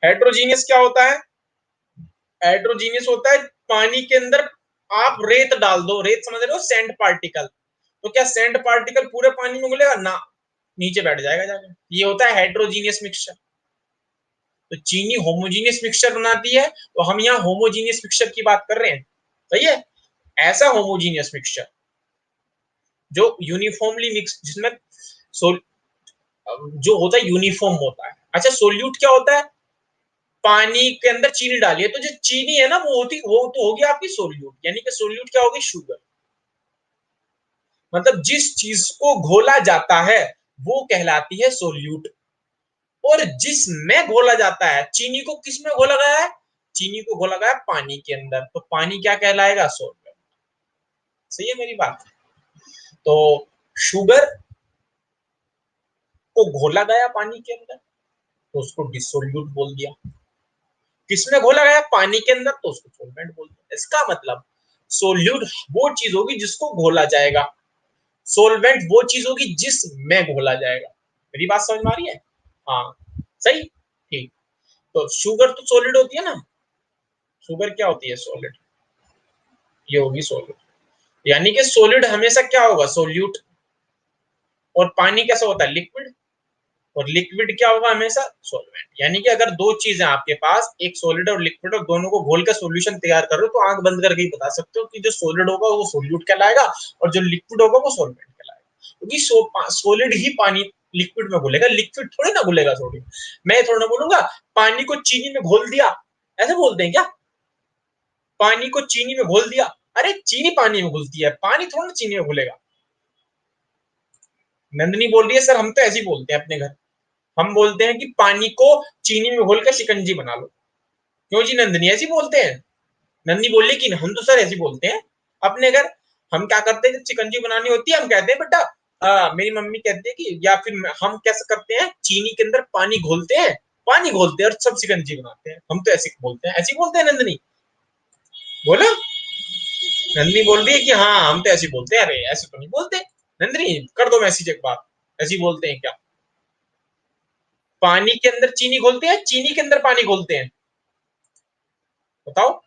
हेट्रोजीनियस क्या होता है, हेट्रोजीनियस होता है पानी के अंदर आप रेत डाल दो, रेत समझ रहे हो, सैंड पार्टिकल। तो क्या सैंड पार्टिकल पूरे पानी में घुलेगा ना, नीचे बैठ जाएगा जाके। ये होता है हेट्रोजीनियस मिक्सचर। तो चीनी होमोजीनियस मिक्सचर बनाती है, तो हम यहाँ होमोजीनियस मिक्सचर की बात कर रहे हैं। सही है, ऐसा होमोजीनियस मिक्सचर जो यूनिफॉर्मली मिक्स, जिसमें जो होता है यूनिफॉर्म होता है। अच्छा, सोल्यूट क्या होता है, पानी के अंदर चीनी डाली है तो जो चीनी है ना वो तो होगी आपकी सोल्यूट। यानी कि सोल्यूट क्या होगी, शुगर। मतलब जिस चीज को घोला जाता है वो कहलाती है सोल्यूट। और जिसमें घोला जाता है, चीनी को किस में घोला गया है, चीनी को घोला गया है पानी के अंदर, तो पानी क्या कहलाएगा, सोल्वेंट। सही है मेरी बात। तो शुगर को घोला गया पानी के अंदर तो उसको डिसोल्यूट बोल दिया। किसमें घोला गया, पानी के अंदर, तो उसको सोलवेंट बोल दिया। इसका मतलब सोल्यूट वो चीज होगी जिसको घोला जाएगा, सोलवेंट वो चीज होगी जिसमें घोला जाएगा। मेरी बात समझ में आ रही है, हाँ सही, ठीक। तो शुगर तो सॉलिड होती है ना, शुगर क्या होती है, सॉलिड। ये होगी सॉलिड। यानी कि सॉलिड हमेशा क्या होगा, सोल्यूट। और पानी कैसा होता है, लिक्विड। और लिक्विड क्या होगा, हमेशा सॉल्वेंट। यानी कि अगर दो चीज है आपके पास, एक सॉलिड और लिक्विड, और दोनों को घोल कर सॉल्यूशन तैयार कर रहे हो, तो आंख बंद करके ही बता सकते हो कि जो सॉलिड होगा वो सोल्यूट कहलाएगा और जो लिक्विड होगा वो सॉल्वेंट कहलाएगा। क्योंकि सॉलिड ही पानी लिक्विड में घुलेगा, लिक्विड थोड़ी ना घुलेगा सॉलिड। मैं थोड़ा ना बोलूंगा पानी को चीनी में घोल दिया, ऐसे बोलते हैं क्या, पानी को चीनी में घोल दिया। अरे चीनी पानी में घुलती है, पानी थोड़ा ना चीनी में घुलेगा। नंदनी बोल रही है सर हम तो ऐसे ही बोलते हैं अपने घर, हम बोलते हैं कि पानी को चीनी में घोल कर शिकंजी बना लो। क्यों जी नंदनी, ऐसे ही बोलते हैं। नंदनी बोल रही कि हम तो सर ऐसे ही बोलते हैं अपने घर। हम क्या करते हैं, जब शिकंजी बनानी होती है हम कहते हैं बेटा, मेरी मम्मी कहती है कि, या फिर हम कैसे करते हैं, चीनी के अंदर पानी घोलते हैं, पानी घोलते हैं और सब शिकंजी बनाते हैं। हम तो ऐसे बोलते हैं, ऐसे ही बोलते हैं नंदनी, बोलो। नंदनी बोल रही है कि हाँ हम तो ऐसे बोलते हैं। अरे ऐसे तो नहीं बोलते। नंदनी कर दो मैसेज एक बार, ऐसे ही बोलते हैं क्या, पानी के अंदर चीनी घोलते हैं, चीनी के अंदर पानी घोलते हैं, बताओ।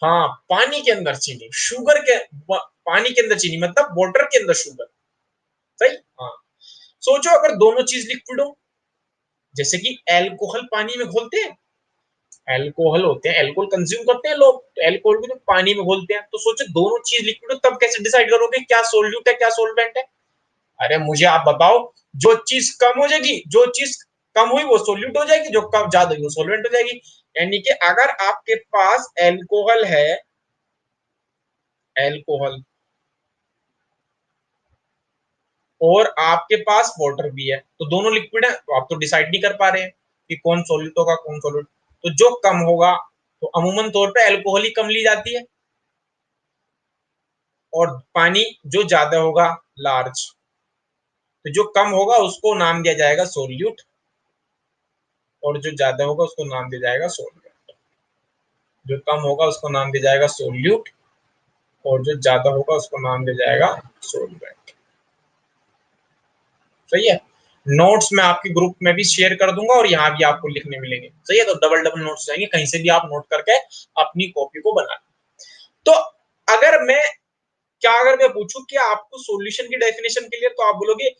हाँ, पानी के अंदर चीनी, शुगर के, पानी के अंदर चीनी मतलब वाटर के अंदर शुगर। सही, हाँ। सोचो अगर दोनों चीज लिक्विड हो, जैसे कि एल्कोहल पानी में घोलते हैं, एल्कोहल होते हैं, एल्कोहल कंज्यूम करते हैं लोग, तो एल्कोहल को जो पानी में घोलते हैं, तो सोचो दोनों चीज लिक्विड हो, तब कैसे डिसाइड करोगे क्या सोल्यूट है क्या सोलवेंट है। अरे मुझे आप बताओ, जो चीज कम हो जाएगी, जो चीज कम हुई वो सोल्यूट हो जाएगी, जो कम ज्यादा हुई वो सोलवेंट हो जाएगी। यानी कि अगर आपके पास एल्कोहल है, एल्कोहल, और आपके पास वाटर भी है, तो दोनों लिक्विड है, तो आप तो डिसाइड नहीं कर पा रहे हैं कि कौन सोल्यूट होगा कौन सोल्यूट। तो जो कम होगा, तो अमूमन तौर पे एल्कोहल ही कम ली जाती है, और पानी जो ज्यादा होगा, लार्ज, तो जो कम होगा उसको नाम दिया जाएगा सोल्यूट, और जो ज्यादा होगा उसको नाम दिया जाएगा सोल्वेंट। जो कम होगा उसको नाम दिया जाएगा सोल्यूट, और जो ज्यादा होगा उसको नाम दिया जाएगा सोलवेंट। सही है। नोट्स मैं आपके ग्रुप में भी शेयर कर दूंगा और यहाँ भी आपको लिखने मिलेंगे। सही है, तो डबल डबल नोट्स जाएंगे, कहीं से भी आप नोट करके अपनी कॉपी को बना। तो अगर मैं, क्या अगर मैं पूछूं कि आपको सॉल्यूशन की डेफिनेशन क्लियर, तो आप बोलोगे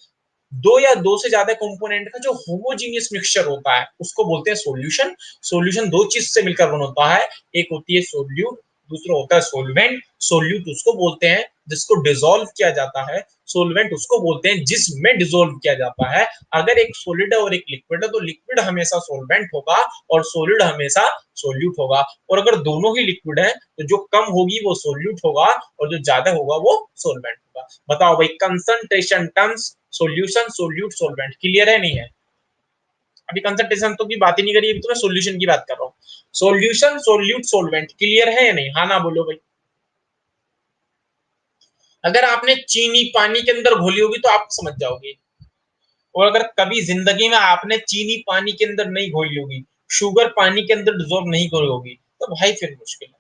दो या दो से ज्यादा कंपोनेंट का जो होमोजीनियस मिक्सचर होता है उसको बोलते हैं सॉल्यूशन। सॉल्यूशन दो चीज से मिलकर बना होता है, एक होती है सोल्यूट, दूसरा होता है सोलवेंट। सोल्यूट उसको बोलते हैं जिसको डिसॉल्व किया जाता है, सोलवेंट उसको बोलते हैं जिसमें डिसॉल्व किया जाता है। अगर एक सॉलिड है और एक लिक्विड है तो लिक्विड हमेशा सोलवेंट होगा और सॉलिड हमेशा सोल्यूट होगा। और अगर दोनों ही लिक्विड है तो जो कम होगी वो सोल्यूट होगा और जो ज्यादा होगा वो सोलवेंट होगा। बताओ भाई, concentration terms solution solute solvent clear है नहीं है? अभी कंसंट्रेशन तो की बात ही नहीं करी, अभी तो मैं सोल्यूशन की बात कर रहा हूँ। सोल्यूशन सोल्यूट सोलवेंट क्लियर है या नहीं? हाँ ना बोलो भाई। अगर आपने चीनी पानी के अंदर घोली होगी तो आप समझ जाओगे, और अगर कभी जिंदगी में आपने चीनी पानी के अंदर नहीं घोली होगी, शुगर पानी के अंदर डिजोल्व नहीं करी होगी, तो भाई फिर मुश्किल है।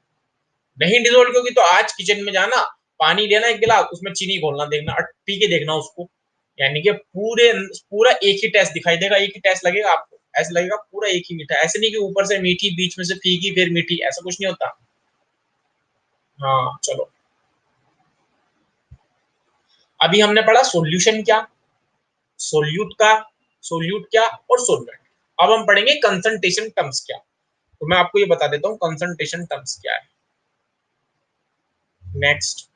नहीं डिजोल्व होगी तो आज किचन में जाना, पानी लेना एक गिलास, उसमें चीनी घोलना, देखना पी के देखना उसको, यानी कि पूरा एक ही टेस्ट दिखाई देगा, एक ही टेस्ट लगेगा आपको, ऐसा लगेगा पूरा एक ही मीठा। ऐसे नहीं कि ऊपर से मीठी, बीच में से फीकी, फिर मीठी, ऐसा कुछ नहीं होता। हाँ चलो, अभी हमने पढ़ा सोल्यूशन क्या, सोल्यूट का, सोल्यूट क्या और सोलवेंट। अब हम पढ़ेंगे कंसंट्रेशन टर्म्स क्या। तो मैं आपको ये बता देता हूँ कंसंट्रेशन टर्म्स क्या है। Next,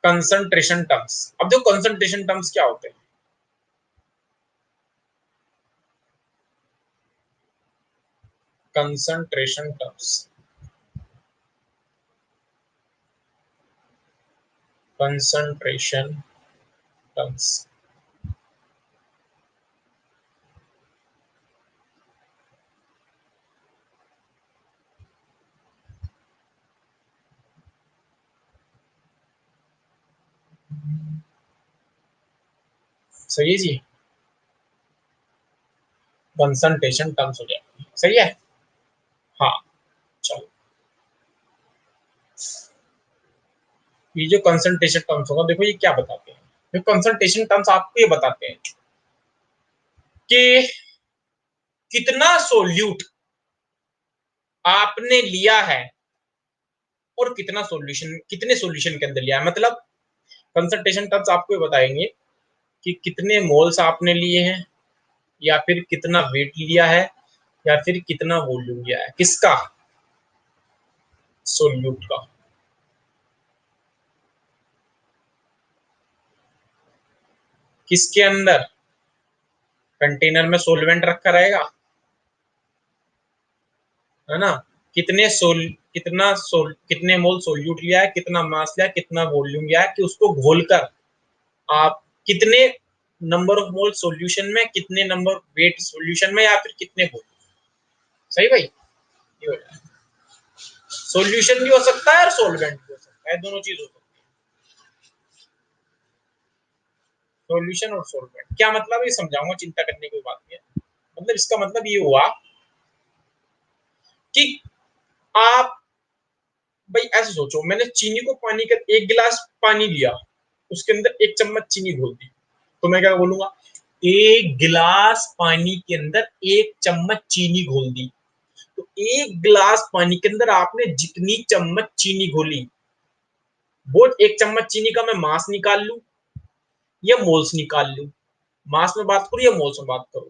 concentration terms. अब देखो कंसंट्रेशन टर्म्स क्या होते हैं। कंसंट्रेशन टर्म्स, कंसंट्रेशन टर्म्स, सही है जी, कंसंट्रेशन टर्म्स हो जाए, सही है। हाँ चलो, ये जो कंसंट्रेशन टर्म्स होगा, देखो ये क्या बताते हैं। ये कंसंट्रेशन टर्म्स आपको ये बताते हैं कि कितना सोल्यूट आपने लिया है और कितना सॉल्यूशन, कितने सॉल्यूशन के अंदर लिया है। मतलब कंसंट्रेशन टर्म्स आपको ये बताएंगे कि कितने मोल्स आपने लिए हैं, या फिर कितना वेट लिया है, या फिर कितना वॉल्यूम लिया है, किसका, सोल्यूट का। किसके अंदर, कंटेनर में सोलवेंट रखा रहेगा, है ना। कितने सोल कितना सोल कितने मोल सोल्यूट लिया है, कितना मास लिया है, कितना वॉल्यूम लिया है, कि उसको घोलकर आप कितने नंबर ऑफ मोल सॉल्यूशन में, कितने नंबर वेट सॉल्यूशन में, या फिर कितने वॉल्यूम। सही भाई, ये हो जाए। सॉल्यूशन भी हो सकता है और सोलवेंट भी हो सकता है, दोनों चीज हो सकती है। सॉल्यूशन और सोलवेंट क्या मतलब, ये समझाऊंगा, चिंता करने की बात नहीं है। मतलब इसका मतलब ये हुआ कि आप, भाई ऐसे सोचो, मैंने चीनी को पानी का एक गिलास पानी लिया, उसके अंदर एक चम्मच चीनी घोल दी, तो मैं क्या बोलूंगा, एक गिलास पानी के अंदर एक चम्मच चीनी घोल दी। तो एक गिलास पानी के अंदर आपने जितनी चम्मच चीनी घोली, वो एक चम्मच चीनी का मैं मास निकाल लू या मोल्स निकाल लू, मास में बात करूं या मोल्स में बात करूं,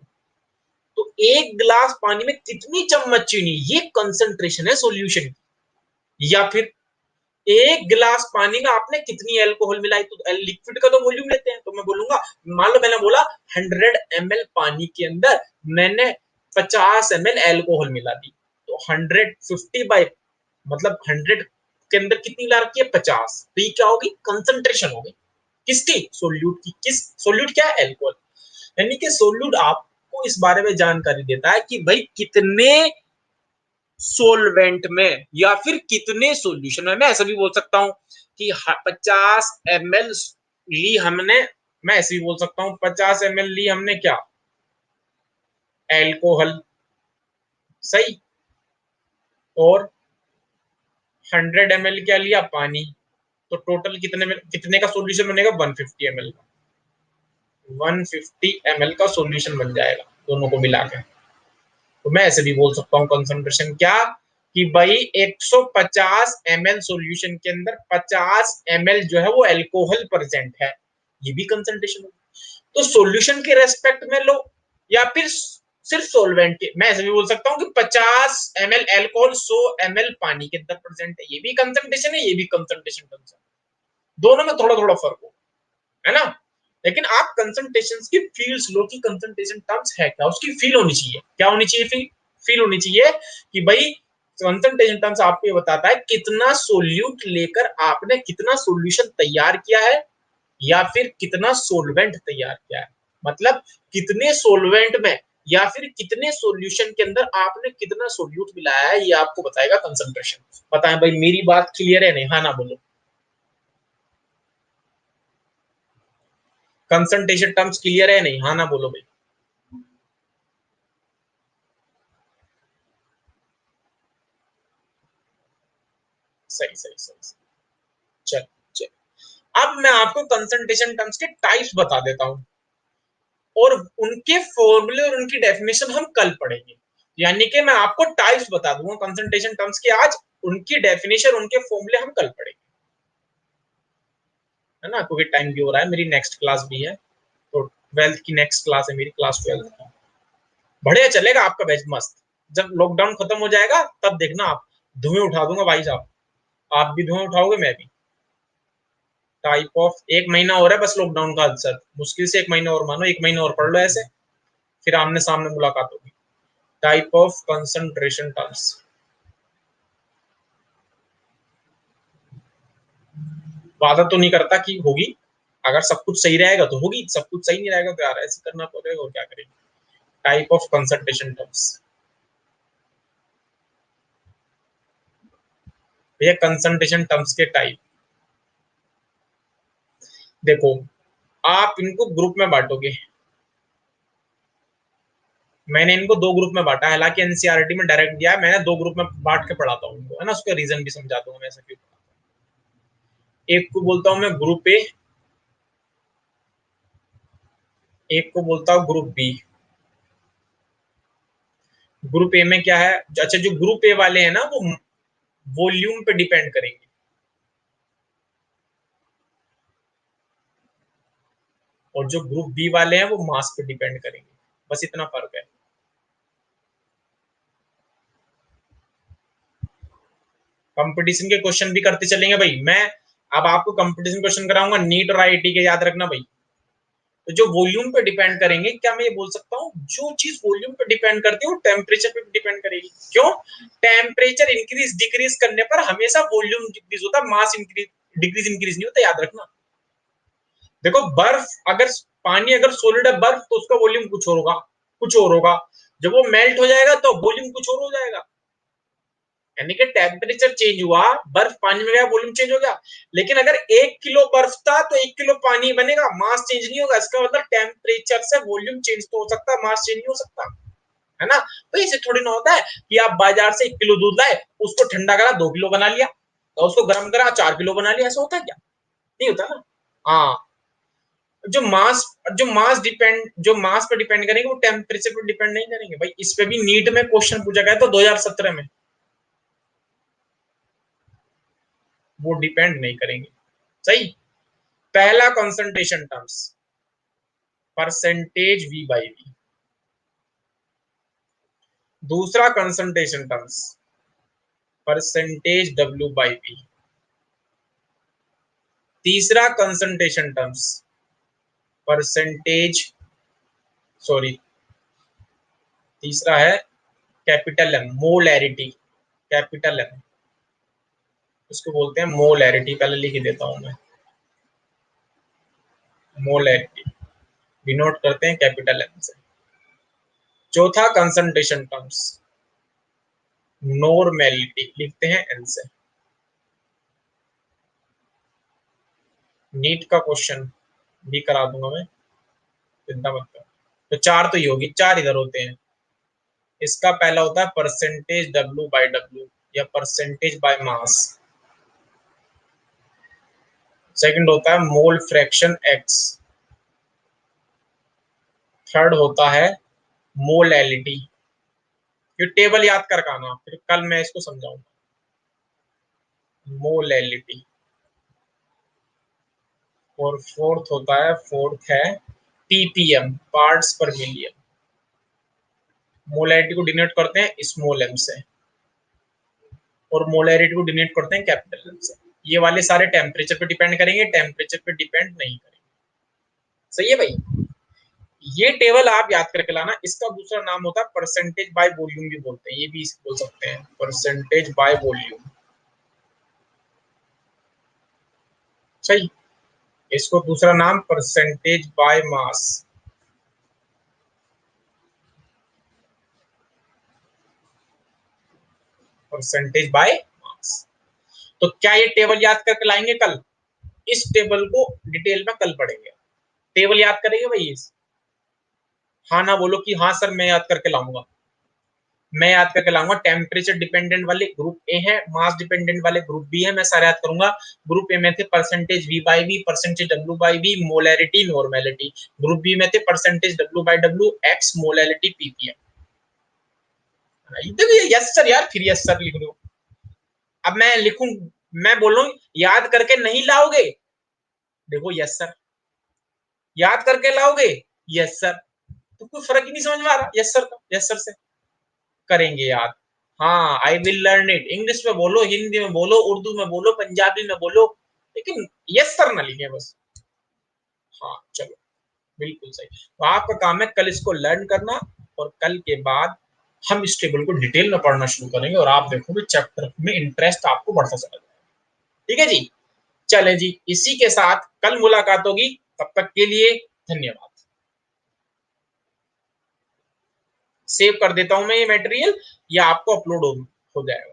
तो एक गिलास पानी में कितनी चम्मच चीनी, ये कंसंट्रेशन है सॉल्यूशन की। या फिर एक गिलास पानी में आपने कितनी एल्कोहल मिलाई, तो लिक्विड का तो वॉल्यूम लेते हैं, तो मैं बोलूंगा, मान लो मैंने बोला 100 ml पानी के अंदर मैंने 50 ml एल्कोहल मिला दी, तो 150 बाई, मतलब 100 के अंदर कितनी ला रखी है, 50, तो ये क्या होगी, कंसंट्रेशन होगी, किसकी, सोल्यूट की। किस सोल्यूट क्या है, एल्कोहल। यानी कि सोल्यूट आपको इस बारे में जानकारी देता है कि भाई कितने सोलवेंट में या फिर कितने सॉल्यूशन में। मैं ऐसा भी बोल सकता हूं कि 50 ml ली हमने, मैं ऐसे भी बोल सकता हूं 50 ml ली हमने क्या, एल्कोहल, सही, और 100 ml क्या लिया, पानी, तो टोटल कितने में, कितने का सॉल्यूशन बनेगा, 150 ml का, 150 ml का सॉल्यूशन बन जाएगा दोनों को मिला के। तो मैं ऐसे भी बोल सकता हूँ कंसंट्रेशन क्या, कि भाई 150 ml सॉल्यूशन के अंदर 50 ml जो है वो अल्कोहल प्रेजेंट है, ये भी कंसंट्रेशन होगी। तो सॉल्यूशन के रेस्पेक्ट में लो, या फिर सिर्फ सॉल्वेंट के, मैं ऐसे भी बोल सकता हूँ कि 50 ml अल्कोहल 100 ml पानी के अंदर प्रेजेंट है, ये भी कंसंट्रेशन है, ये भी कंसंट्रेशन, दोनों में थोड़ा थोड़ा फर्क हो, है ना। लेकिन आप कंसंट्रेशन की फील्स लो कि कंसंट्रेशन टर्म्स है क्या, उसकी फील होनी चाहिए, क्या होनी चाहिए, फील होनी चाहिए कि भाई कंसंट्रेशन टर्म्स आपको ये बताता है कितना सोल्यूट लेकर आपने कितना सॉल्यूशन तैयार किया है, या फिर कितना सोलवेंट तैयार किया है, मतलब कितने सोलवेंट में या फिर कितने सॉल्यूशन के अंदर आपने कितना सोल्यूट मिलाया है, ये आपको बताएगा कंसंट्रेशन। बताएं भाई मेरी बात क्लियर है नहीं, हाँ ना बोलो। कंसंट्रेशन टर्म्स क्लियर है नहीं, हाँ ना बोलो भाई। सही सही सही, सही। चल चल, अब मैं आपको कंसंट्रेशन टर्म्स के टाइप्स बता देता हूं, और उनके फॉर्मूले और उनकी डेफिनेशन हम कल पढ़ेंगे। यानी कि मैं आपको टाइप्स बता दूंगा कंसंट्रेशन टर्म्स के आज, उनकी डेफिनेशन उनके फॉर्मूले हम कल पढ़ेंगे, है ना, क्योंकि टाइम भी हो रहा है, मेरी नेक्स्ट क्लास भी है, तो 12th की नेक्स्ट क्लास है मेरी, क्लास 12th की। बढ़िया चलेगा आपका बैच मस्त। जब लॉकडाउन खत्म हो जाएगा तब देखना आप, धुएं उठा दूंगा भाई साहब, आप भी धुएं उठाओगे, मैं भी। टाइप ऑफ, एक महीना हो रहा है बस लॉकडाउन का सर, मुश्किल से एक महीना और मानो, एक महीना और पढ़ लो ऐसे, फिर आमने सामने मुलाकात होगी। टाइप ऑफ कंसंट्रेशन टर्म्स, वादा तो नहीं करता कि होगी, अगर सब कुछ सही रहेगा तो होगी, सब कुछ सही नहीं रहेगा तो यार ऐसे करना पड़ेगा और क्या करेंगे। टाइप ऑफ कंसंट्रेशन टर्म्स, भैया कंसंट्रेशन टर्म्स के टाइप देखो, आप इनको ग्रुप में बांटोगे, मैंने इनको दो ग्रुप में बांटा, हालांकि एनसीईआरटी में डायरेक्ट दिया है, मैंने दो ग्रुप में बांट के पढ़ाता हूँ इनको, है ना, उसका रीजन भी समझा दूंगा मैं ऐसा क्यों। एक को बोलता हूँ मैं ग्रुप ए, एक को बोलता हूँ ग्रुप बी। ग्रुप ए में क्या है, अच्छा जो ग्रुप ए वाले हैं ना वो वॉल्यूम पे डिपेंड करेंगे, और जो ग्रुप बी वाले हैं वो मास पे डिपेंड करेंगे, बस इतना फर्क है। कंपटीशन के क्वेश्चन भी करते चलेंगे भाई, मैं अब आपको कंपटीशन क्वेश्चन कराऊंगा नीट और आईआईटी के, याद रखना भाई। तो जो वॉल्यूम पे डिपेंड करेंगे, क्या मैं ये बोल सकता हूँ जो चीज वॉल्यूम पे डिपेंड करती है वो टेम्परेचर पे डिपेंड करेगी, क्यों, टेम्परेचर इंक्रीज डिक्रीज करने पर हमेशा वॉल्यूम डिक्रीज होता है, मास इंक्रीज डिक्रीज इंक्रीज नहीं होता, याद रखना। देखो बर्फ, अगर पानी अगर सॉलिड है बर्फ तो उसका वॉल्यूम कुछ और होगा, कुछ और होगा, जब वो मेल्ट हो जाएगा तो वॉल्यूम कुछ और हो जाएगा, यानी कि टेम्परेचर चेंज हुआ, बर्फ पानी में गया, वॉल्यूम चेंज हो गया। लेकिन अगर 1 किलो बर्फ था तो 1 किलो पानी बनेगा, मास चेंज नहीं होगा, इसका मतलब टेम्परेचर से वॉल्यूम चेंज तो हो सकता है, मास चेंज नहीं हो सकता, है ना। तो इसे थोड़ी ना होता है कि आप बाजार से 1 किलो दूध लाए, उसको ठंडा करा 2 किलो बना लिया, तो उसको गर्म करा 4 किलो बना लिया, ऐसा होता है क्या, नहीं होता ना। हाँ, जो मास पे डिपेंड करेंगे वो टेम्परेचर पे डिपेंड नहीं करेंगे भाई, इस पे भी नीट में क्वेश्चन पूछा गया था 2017 में, वो डिपेंड नहीं करेंगे। सही। पहला concentration terms percentage V by V, दूसरा concentration terms percentage W by V, तीसरा कंसंट्रेशन टर्म्स परसेंटेज, सॉरी, तीसरा है capital M, molarity, capital M, उसको बोलते हैं मोलैरिटी, पहले लिख देता हूं मैं, मोलैरिटी डिनोट करते हैं कैपिटल एम से। चौथा कंसंट्रेशन टर्म्स नॉर्मेलिटी, लिखते हैं एन से। नीट का क्वेश्चन भी करा दूंगा मैं, चिंता मत कर। तो चार तो ये होगी, चार इधर होते हैं। इसका पहला होता है परसेंटेज डब्ल्यू बाई डब्ल्यू, या परसेंटेज बाय मास। सेकंड होता है मोल फ्रैक्शन एक्स। थर्ड होता है मोलैलिटी। ये टेबल याद कर आना, फिर कल मैं इसको समझाऊंगा। मोलैलिटी। और फोर्थ है ppm, पार्ट्स पर मिलियन। मोलैरिटी को डिनोट करते हैं स्मॉल एम से, और मोलैरिटी को डिनोट करते हैं कैपिटल एम से। ये वाले सारे टेम्परेचर पे डिपेंड करेंगे, टेम्परेचर पे डिपेंड नहीं करेंगे। सही है भाई। ये टेबल आप याद करके लाना। इसका दूसरा नाम होता है परसेंटेज बाय वॉल्यूम भी बोलते हैं, ये भी बोल सकते हैं परसेंटेज बाय वॉल्यूम। सही। इसको दूसरा नाम percentage by mass. Percentage by mass. तो क्या ये टेबल याद करके लाएंगे कल? इस टेबल को डिटेल में कल पढ़ेंगे। टेबल याद करेंगे भाई। हाँ ना बोलो कि हाँ सर मैं याद करके लाऊंगा। मैं याद करके लाऊंगा। टेम्परेचर डिपेंडेंट वाले ग्रुप ए है, मास डिपेंडेंट वाले ग्रुप बी है, मैं सारे याद करूंगा। ग्रुप ए में थे percentage V by V, percentage W by V, molarity, normality. Group B में थे percentage W by W, X, molarity, ppm. Yes sir यार, फिर यस सर लिख दो। अब मैं लिखूं, मैं बोलूं याद करके नहीं लाओगे, देखो यस सर। याद करके लाओगे, यस सर। तो कोई फर्क ही नहीं समझ में आ रहा यस सर का, यस सर से करेंगे याद। हाँ, I will learn it. English में बोलो, हिंदी में बोलो, उर्दू में बोलो, पंजाबी में बोलो, लेकिन यस सर ना लिखे बस। हाँ चलो, बिल्कुल सही। तो आपका काम है कल इसको लर्न करना, और कल के बाद हम इस टेबल को डिटेल में पढ़ना शुरू करेंगे, और आप देखोगे चैप्टर में इंटरेस्ट आपको बढ़ता चला जाएगा। ठीक है जी। चलें जी, इसी के साथ कल मुलाकात होगी। तब तक के लिए धन्यवाद। सेव कर देता हूं मैं ये मटेरियल, या आपको अपलोड हो जाएगा।